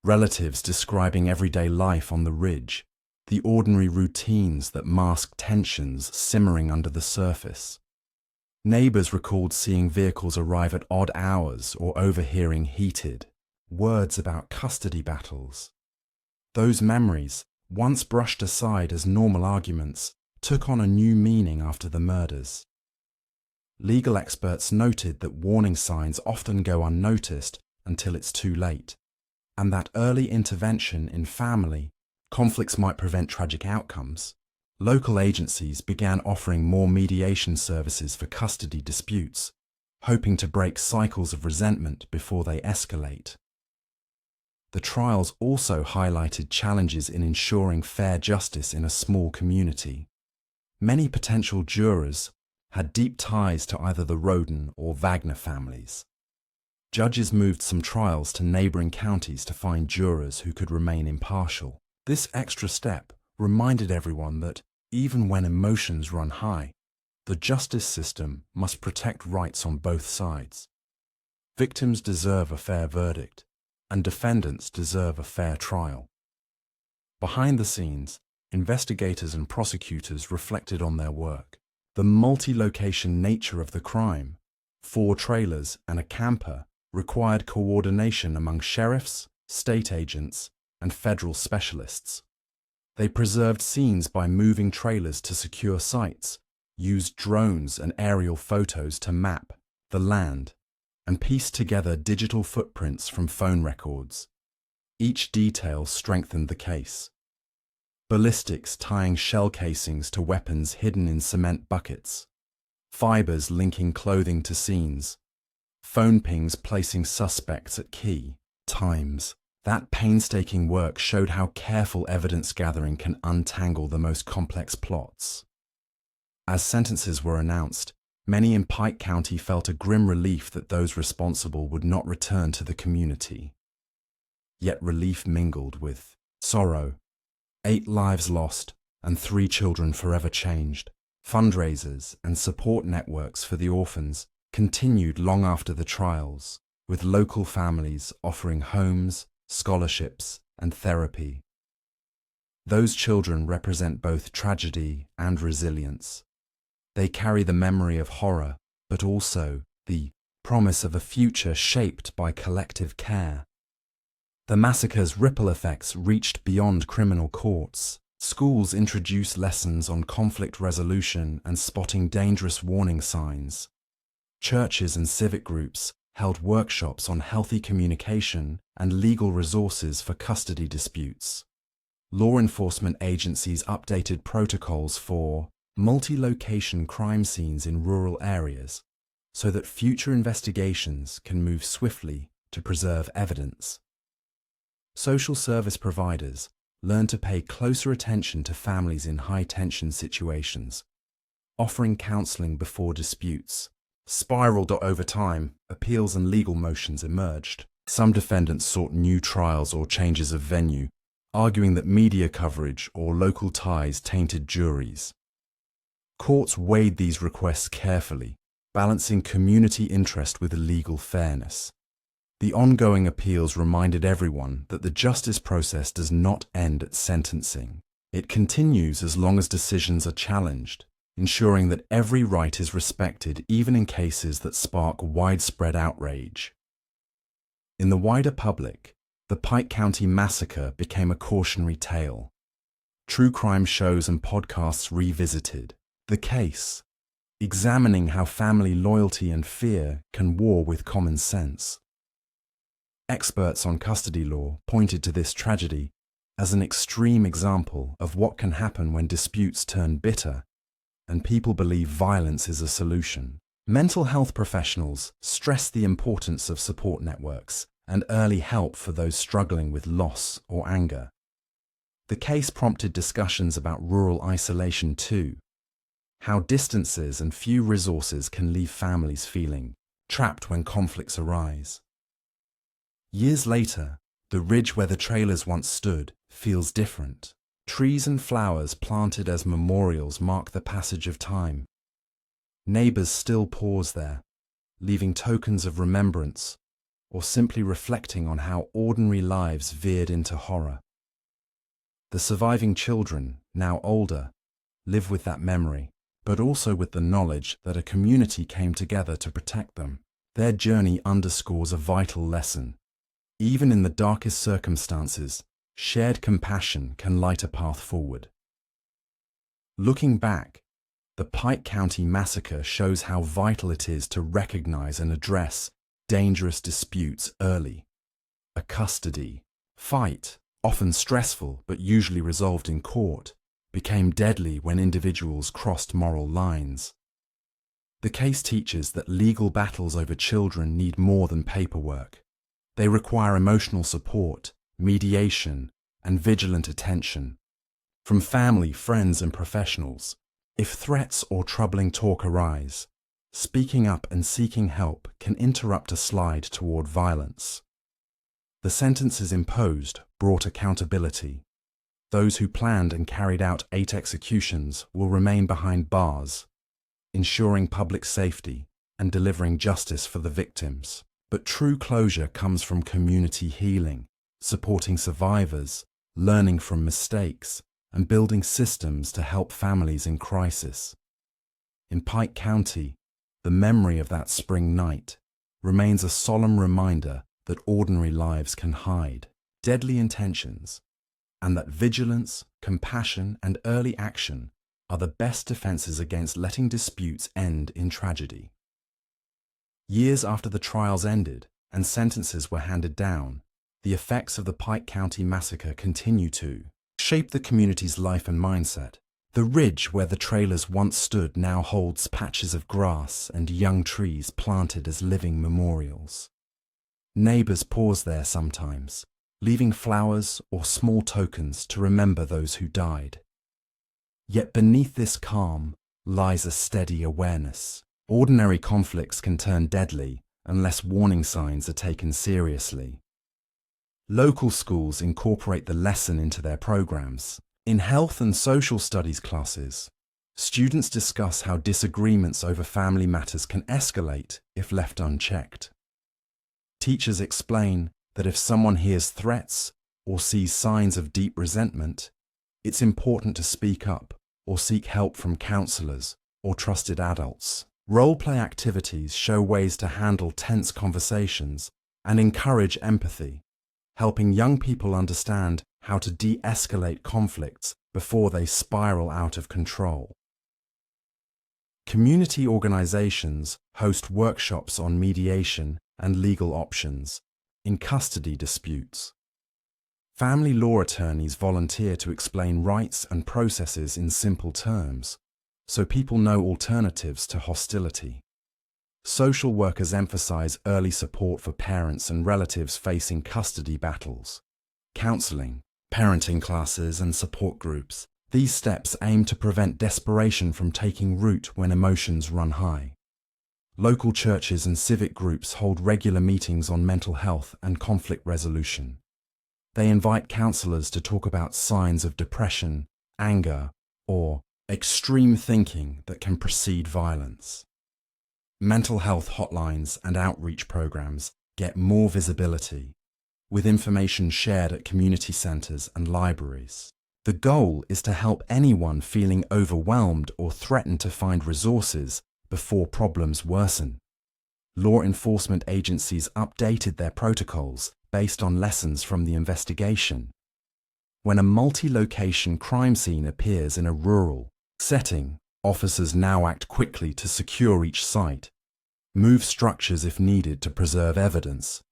relatives describing everyday life on the ridge, the ordinary routines that mask tensions simmering under the surface. Neighbours recalled seeing vehicles arrive at odd hours or overhearing heated words about custody battles. Those memories, once brushed aside as normal arguments, took on a new meaning after the murders. Legal experts noted that warning signs often go unnoticed until it's too late, and that early intervention in family conflicts might prevent tragic outcomes. Local agencies began offering more mediation services for custody disputes, hoping to break cycles of resentment before they escalate. The trials also highlighted challenges in ensuring fair justice in a small community. Many potential jurors had deep ties to either the Roden or Wagner families. Judges moved some trials to neighbouring counties to find jurors who could remain impartial. This extra step reminded everyone that, even when emotions run high, the justice system must protect rights on both sides. Victims deserve a fair verdict, and defendants deserve a fair trial. Behind the scenes, investigators and prosecutors reflected on their work. The multi-location nature of the crime, 4 trailers and a camper, required coordination among sheriffs, state agents, and federal specialists. They preserved scenes by moving trailers to secure sites, used drones and aerial photos to map the land, and pieced together digital footprints from phone records. Each detail strengthened the case. Ballistics tying shell casings to weapons hidden in cement buckets, fibers linking clothing to scenes, phone pings placing suspects at key times. That painstaking work showed how careful evidence gathering can untangle the most complex plots. As sentences were announced, many in Pike County felt a grim relief that those responsible would not return to the community. Yet relief mingled with sorrow. 8 lives lost and 3 children forever changed. Fundraisers and support networks for the orphans continued long after the trials, with local families offering homes, scholarships, and therapy. Those children represent both tragedy and resilience. They carry the memory of horror, but also the promise of a future shaped by collective care. The massacre's ripple effects reached beyond criminal courts. Schools introduced lessons on conflict resolution and spotting dangerous warning signs. Churches and civic groups held workshops on healthy communication and legal resources for custody disputes. Law enforcement agencies updated protocols for multi-location crime scenes in rural areas so that future investigations can move swiftly to preserve evidence. Social service providers learned to pay closer attention to families in high-tension situations, offering counseling before disputes spiraled over time. Appeals and legal motions emerged. Some defendants sought new trials or changes of venue, arguing that media coverage or local ties tainted juries. Courts weighed these requests carefully, balancing community interest with legal fairness. The ongoing appeals reminded everyone that the justice process does not end at sentencing. It continues as long as decisions are challenged, ensuring that every right is respected even in cases that spark widespread outrage. In the wider public, the Pike County massacre became a cautionary tale. True crime shows and podcasts revisited the case, examining how family loyalty and fear can war with common sense. Experts on custody law pointed to this tragedy as an extreme example of what can happen when disputes turn bitter and people believe violence is a solution. Mental health professionals stress the importance of support networks and early help for those struggling with loss or anger. The case prompted discussions about rural isolation too, how distances and few resources can leave families feeling trapped when conflicts arise. Years later, the ridge where the trailers once stood feels different. Trees and flowers planted as memorials mark the passage of time. Neighbors still pause there, leaving tokens of remembrance or simply reflecting on how ordinary lives veered into horror. The surviving children, now older, live with that memory, but also with the knowledge that a community came together to protect them. Their journey underscores a vital lesson. Even in the darkest circumstances, shared compassion can light a path forward. Looking back, the Pike County Massacre shows how vital it is to recognize and address dangerous disputes early. A custody fight, often stressful but usually resolved in court, became deadly when individuals crossed moral lines. The case teaches that legal battles over children need more than paperwork. They require emotional support, mediation, and vigilant attention from family, friends, and professionals. If threats or troubling talk arise, speaking up and seeking help can interrupt a slide toward violence. The sentences imposed brought accountability. Those who planned and carried out 8 executions will remain behind bars, ensuring public safety and delivering justice for the victims. But true closure comes from community healing, supporting survivors, learning from mistakes, and building systems to help families in crisis. In Pike County, the memory of that spring night remains a solemn reminder that ordinary lives can hide deadly intentions, and that vigilance, compassion, and early action are the best defenses against letting disputes end in tragedy. Years after the trials ended and sentences were handed down, the effects of the Pike County Massacre continue to shape the community's life and mindset. The ridge where the trailers once stood now holds patches of grass and young trees planted as living memorials. Neighbors pause there sometimes, leaving flowers or small tokens to remember those who died. Yet beneath this calm lies a steady awareness. Ordinary conflicts can turn deadly unless warning signs are taken seriously. Local schools incorporate the lesson into their programs. In health and social studies classes, students discuss how disagreements over family matters can escalate if left unchecked. Teachers explain that if someone hears threats or sees signs of deep resentment, it's important to speak up or seek help from counselors or trusted adults. Role-play activities show ways to handle tense conversations and encourage empathy, helping young people understand how to de-escalate conflicts before they spiral out of control. Community organizations host workshops on mediation and legal options in custody disputes. Family law attorneys volunteer to explain rights and processes in simple terms, so people know alternatives to hostility. Social workers emphasize early support for parents and relatives facing custody battles. Counseling, parenting classes, and support groups. These steps aim to prevent desperation from taking root when emotions run high. Local churches and civic groups hold regular meetings on mental health and conflict resolution. They invite counselors to talk about signs of depression, anger, or extreme thinking that can precede violence. Mental health hotlines and outreach programs get more visibility, with information shared at community centers and libraries. The goal is to help anyone feeling overwhelmed or threatened to find resources before problems worsen. Law enforcement agencies updated their protocols based on lessons from the investigation. When a multi-location crime scene appears in a rural setting, officers now act quickly to secure each site, move structures if needed to preserve evidence,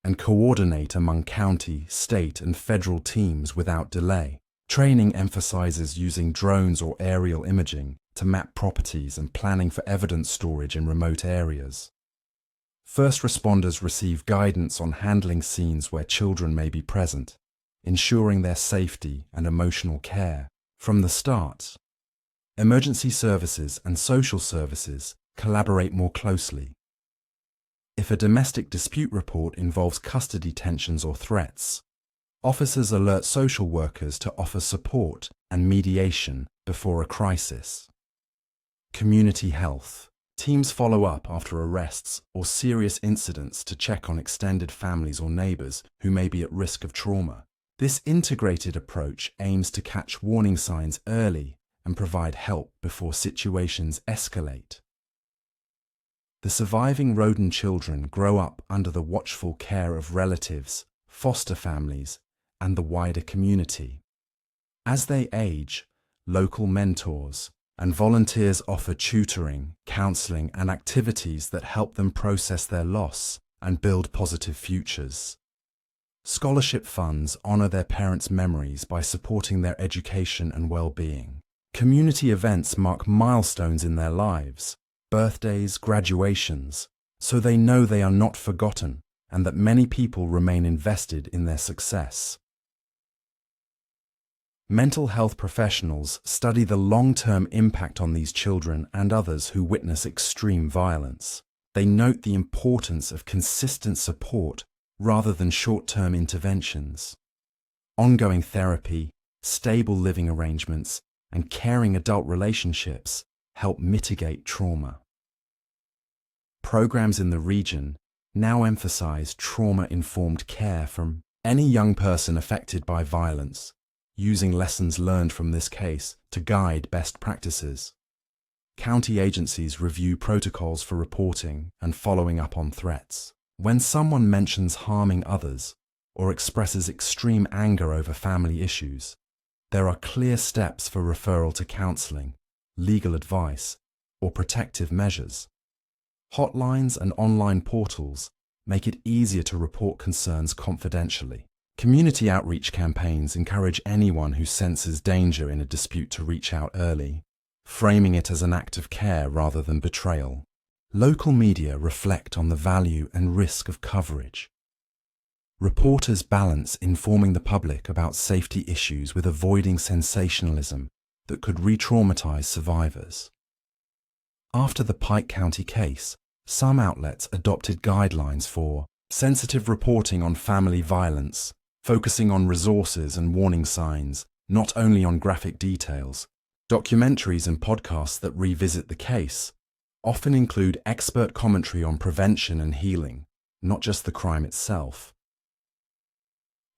and coordinate among county, state, and federal teams without delay. Training emphasizes using drones or aerial imaging to map properties and planning for evidence storage in remote areas. First responders receive guidance on handling scenes where children may be present, ensuring their safety and emotional care from the start. Emergency services and social services collaborate more closely. If a domestic dispute report involves custody tensions or threats, officers alert social workers to offer support and mediation before a crisis. Community health. Teams follow up after arrests or serious incidents to check on extended families or neighbors who may be at risk of trauma. This integrated approach aims to catch warning signs early and provide help before situations escalate. The surviving Roden children grow up under the watchful care of relatives, foster families, and the wider community. As they age, local mentors and volunteers offer tutoring, counseling, and activities that help them process their loss and build positive futures. Scholarship funds honor their parents' memories by supporting their education and well-being. Community events mark milestones in their lives, birthdays, graduations, so they know they are not forgotten and that many people remain invested in their success. Mental health professionals study the long-term impact on these children and others who witness extreme violence. They note the importance of consistent support rather than short-term interventions. Ongoing therapy, stable living arrangements, and caring adult relationships help mitigate trauma. Programs in the region now emphasize trauma-informed care from any young person affected by violence, using lessons learned from this case to guide best practices. County agencies review protocols for reporting and following up on threats. When someone mentions harming others or expresses extreme anger over family issues, there are clear steps for referral to counseling, legal advice, or protective measures. Hotlines and online portals make it easier to report concerns confidentially. Community outreach campaigns encourage anyone who senses danger in a dispute to reach out early, framing it as an act of care rather than betrayal. Local media reflect on the value and risk of coverage. Reporters balance informing the public about safety issues with avoiding sensationalism that could re-traumatize survivors. After the Pike County case, some outlets adopted guidelines for sensitive reporting on family violence, focusing on resources and warning signs, not only on graphic details. Documentaries and podcasts that revisit the case often include expert commentary on prevention and healing, not just the crime itself.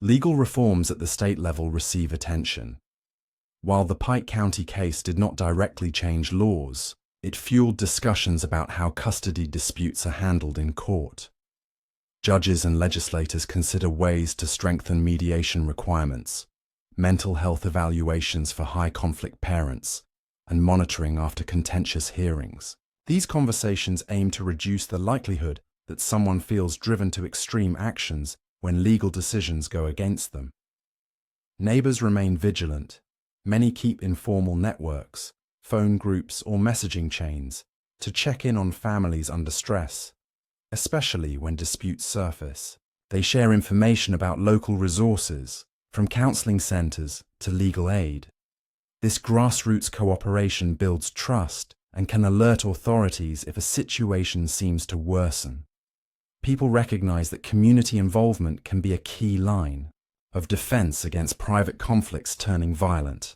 Legal reforms at the state level receive attention. While the Pike County case did not directly change laws, it fueled discussions about how custody disputes are handled in court. Judges and legislators consider ways to strengthen mediation requirements, mental health evaluations for high-conflict parents, and monitoring after contentious hearings. These conversations aim to reduce the likelihood that someone feels driven to extreme actions when legal decisions go against them. Neighbors remain vigilant. Many keep informal networks, phone groups, or messaging chains to check in on families under stress, especially when disputes surface. They share information about local resources, from counseling centers to legal aid. This grassroots cooperation builds trust and can alert authorities if a situation seems to worsen. People recognize that community involvement can be a key line of defense against private conflicts turning violent.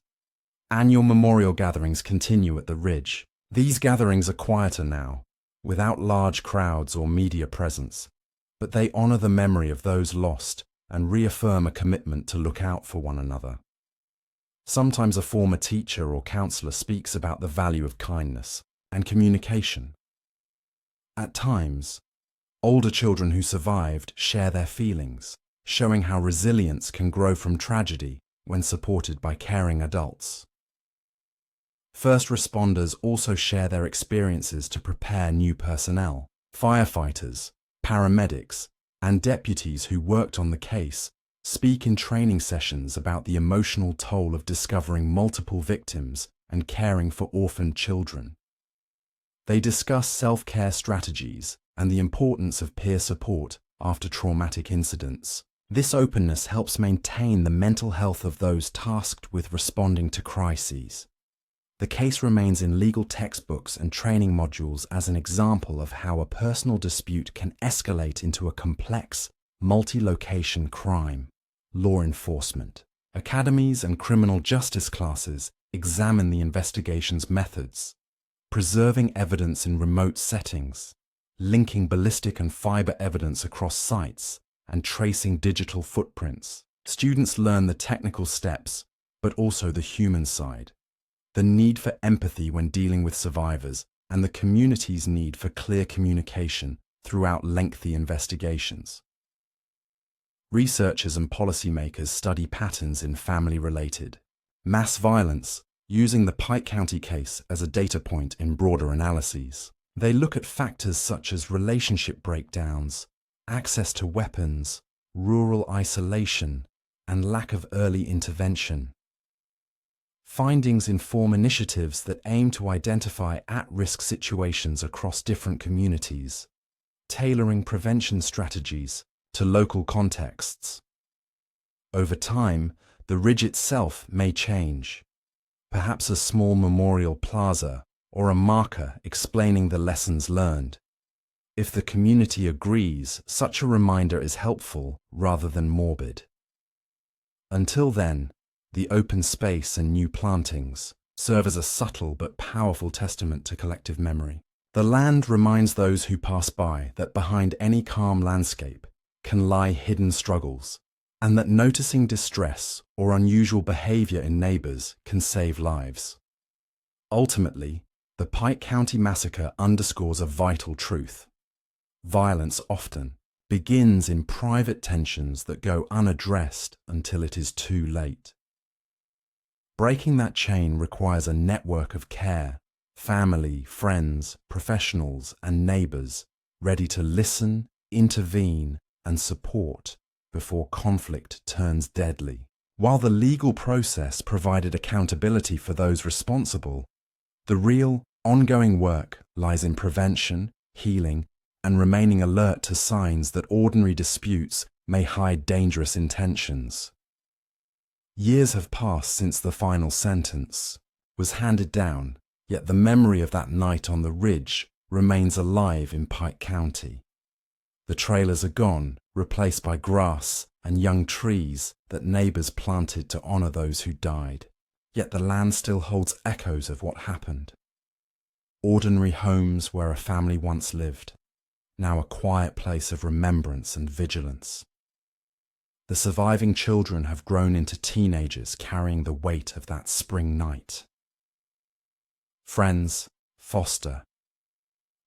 Annual memorial gatherings continue at the Ridge. These gatherings are quieter now, without large crowds or media presence, but they honor the memory of those lost and reaffirm a commitment to look out for one another. Sometimes a former teacher or counselor speaks about the value of kindness and communication. At times, older children who survived share their feelings, showing how resilience can grow from tragedy when supported by caring adults. First responders also share their experiences to prepare new personnel. Firefighters, paramedics, and deputies who worked on the case speak in training sessions about the emotional toll of discovering multiple victims and caring for orphaned children. They discuss self-care strategies and the importance of peer support after traumatic incidents. This openness helps maintain the mental health of those tasked with responding to crises. The case remains in legal textbooks and training modules as an example of how a personal dispute can escalate into a complex, multi-location crime. Law enforcement. Academies and criminal justice classes examine the investigation's methods, preserving evidence in remote settings, linking ballistic and fiber evidence across sites, and tracing digital footprints. Students learn the technical steps, but also the human side, the need for empathy when dealing with survivors, and the community's need for clear communication throughout lengthy investigations. Researchers and policymakers study patterns in family-related mass violence, using the Pike County case as a data point in broader analyses. They look at factors such as relationship breakdowns, access to weapons, rural isolation, and lack of early intervention. Findings inform initiatives that aim to identify at-risk situations across different communities, tailoring prevention strategies to local contexts. Over time, the ridge itself may change, perhaps a small memorial plaza or a marker explaining the lessons learned. If the community agrees, such a reminder is helpful rather than morbid. Until then, the open space and new plantings serve as a subtle but powerful testament to collective memory. The land reminds those who pass by that behind any calm landscape can lie hidden struggles, and that noticing distress or unusual behavior in neighbors can save lives. Ultimately, the Pike County massacre underscores a vital truth. Violence often begins in private tensions that go unaddressed until it is too late. Breaking that chain requires a network of care, family, friends, professionals, and neighbors ready to listen, intervene, and support before conflict turns deadly. While the legal process provided accountability for those responsible, the real, ongoing work lies in prevention, healing, and remaining alert to signs that ordinary disputes may hide dangerous intentions. Years have passed since the final sentence was handed down, yet the memory of that night on the ridge remains alive in Pike County. The trailers are gone, replaced by grass and young trees that neighbors planted to honor those who died. Yet the land still holds echoes of what happened. Ordinary homes where a family once lived, now a quiet place of remembrance and vigilance. The surviving children have grown into teenagers carrying the weight of that spring night. Friends foster.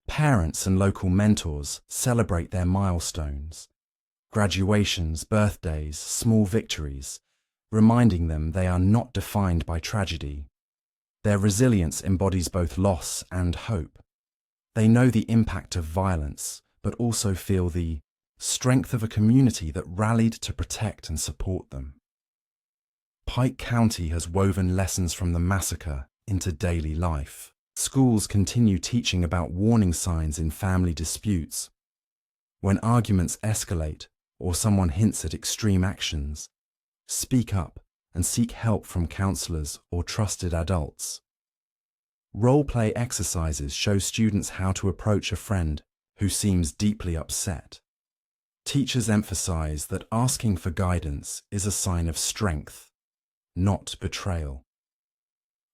Parents and local mentors celebrate their milestones, graduations, birthdays, small victories, reminding them they are not defined by tragedy. Their resilience embodies both loss and hope. They know the impact of violence, but also feel the strength of a community that rallied to protect and support them. Pike County has woven lessons from the massacre into daily life. Schools continue teaching about warning signs in family disputes. When arguments escalate or someone hints at extreme actions, speak up and seek help from counselors or trusted adults. Role-play exercises show students how to approach a friend who seems deeply upset. Teachers emphasize that asking for guidance is a sign of strength, not betrayal.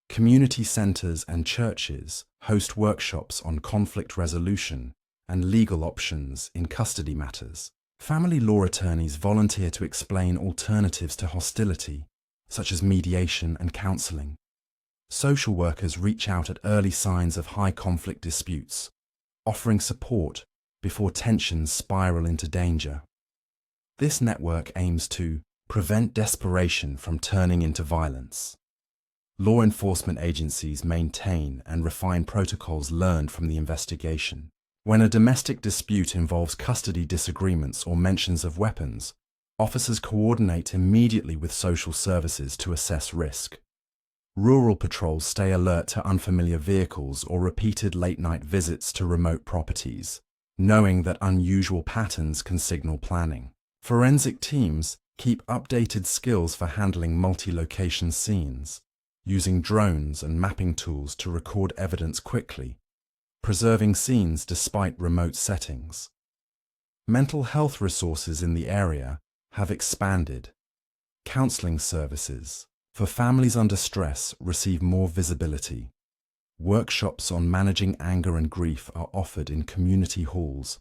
Community centers and churches host workshops on conflict resolution and legal options in custody matters. Family law attorneys volunteer to explain alternatives to hostility, such as mediation and counseling. Social workers reach out at early signs of high conflict disputes, offering support before tensions spiral into danger. This network aims to prevent desperation from turning into violence. Law enforcement agencies maintain and refine protocols learned from the investigation. When a domestic dispute involves custody disagreements or mentions of weapons, officers coordinate immediately with social services to assess risk. Rural patrols stay alert to unfamiliar vehicles or repeated late-night visits to remote properties, knowing that unusual patterns can signal planning. Forensic teams keep updated skills for handling multi-location scenes, using drones and mapping tools to record evidence quickly, preserving scenes despite remote settings. Mental health resources in the area have expanded. Counseling services for families under stress receive more visibility. Workshops on managing anger and grief are offered in community halls,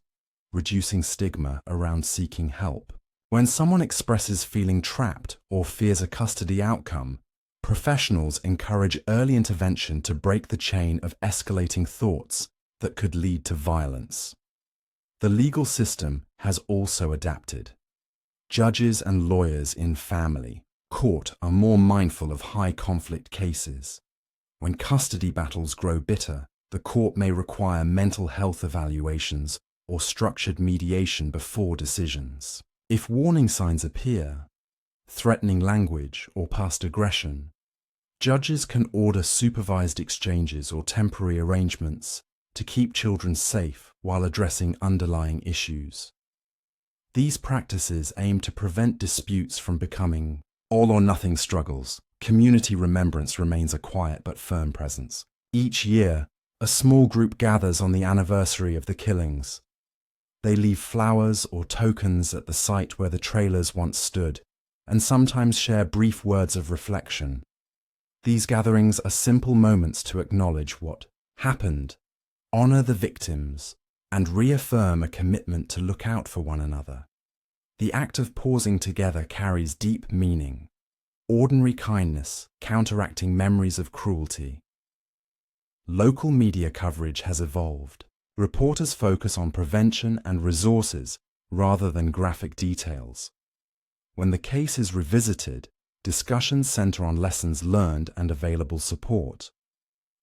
reducing stigma around seeking help. When someone expresses feeling trapped or fears a custody outcome, professionals encourage early intervention to break the chain of escalating thoughts that could lead to violence. The legal system has also adapted. Judges and lawyers in family court are more mindful of high-conflict cases. When custody battles grow bitter, the court may require mental health evaluations or structured mediation before decisions. If warning signs appear, threatening language or past aggression, judges can order supervised exchanges or temporary arrangements to keep children safe while addressing underlying issues. These practices aim to prevent disputes from becoming all-or-nothing struggles. Community remembrance remains a quiet but firm presence. Each year, a small group gathers on the anniversary of the killings. They leave flowers or tokens at the site where the trailers once stood, and sometimes share brief words of reflection. These gatherings are simple moments to acknowledge what happened, honor the victims, and reaffirm a commitment to look out for one another. The act of pausing together carries deep meaning. Ordinary kindness counteracting memories of cruelty. Local media coverage has evolved. Reporters focus on prevention and resources rather than graphic details. When the case is revisited, discussions center on lessons learned and available support.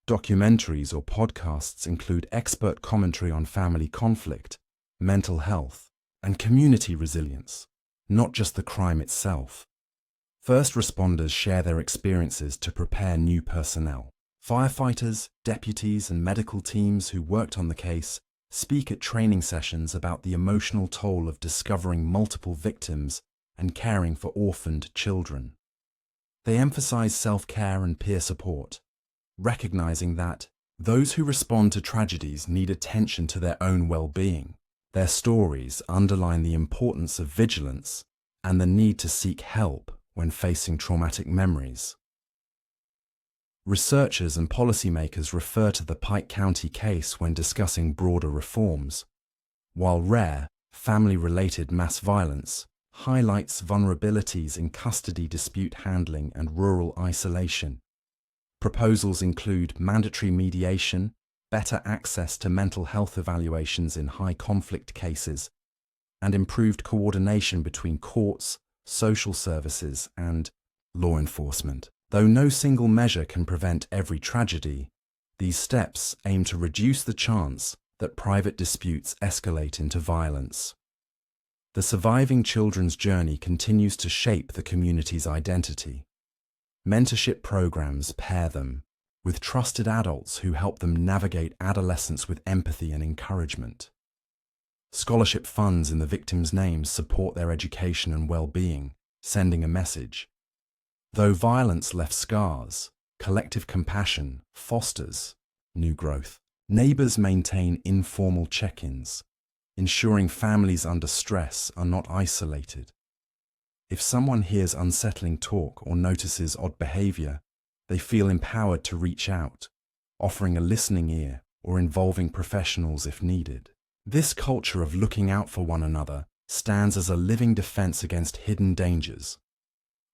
Documentaries or podcasts include expert commentary on family conflict, mental health, and community resilience, not just the crime itself. First responders share their experiences to prepare new personnel. Firefighters, deputies, and medical teams who worked on the case speak at training sessions about the emotional toll of discovering multiple victims and caring for orphaned children. They emphasize self-care and peer support, recognizing that those who respond to tragedies need attention to their own well-being. Their stories underline the importance of vigilance and the need to seek help when facing traumatic memories. Researchers and policymakers refer to the Pike County case when discussing broader reforms, while rare, family-related mass violence highlights vulnerabilities in custody dispute handling and rural isolation. Proposals include mandatory mediation, better access to mental health evaluations in high-conflict cases, and improved coordination between courts, social services, and law enforcement. Though no single measure can prevent every tragedy, these steps aim to reduce the chance that private disputes escalate into violence. The surviving children's journey continues to shape the community's identity. Mentorship programs pair them with trusted adults who help them navigate adolescence with empathy and encouragement. Scholarship funds in the victims' names support their education and well-being, sending a message. Though violence left scars, collective compassion fosters new growth. Neighbors maintain informal check-ins, ensuring families under stress are not isolated. If someone hears unsettling talk or notices odd behavior, they feel empowered to reach out, offering a listening ear or involving professionals if needed. This culture of looking out for one another stands as a living defense against hidden dangers.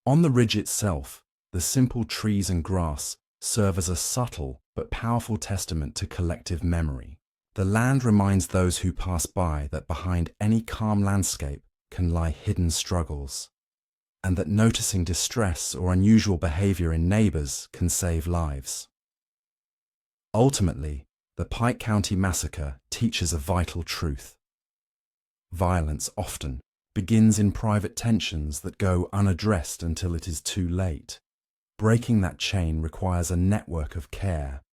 On the ridge itself, the simple trees and grass serve as a subtle but powerful testament to collective memory. The land reminds those who pass by that behind any calm landscape can lie hidden struggles, and that noticing distress or unusual behavior in neighbors can save lives. Ultimately, the Pike County massacre teaches a vital truth. Violence often begins in private tensions that go unaddressed until it is too late. Breaking that chain requires a network of care.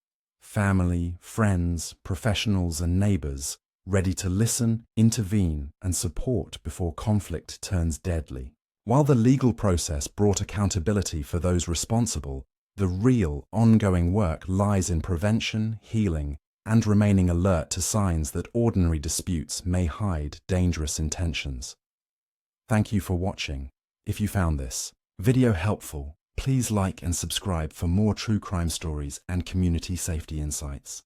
Family, friends, professionals, and neighbors ready to listen, intervene, and support before conflict turns deadly. While the legal process brought accountability for those responsible, the real, ongoing work lies in prevention, healing, and remaining alert to signs that ordinary disputes may hide dangerous intentions. Thank you for watching. If you found this video helpful, please like and subscribe for more true crime stories and community safety insights.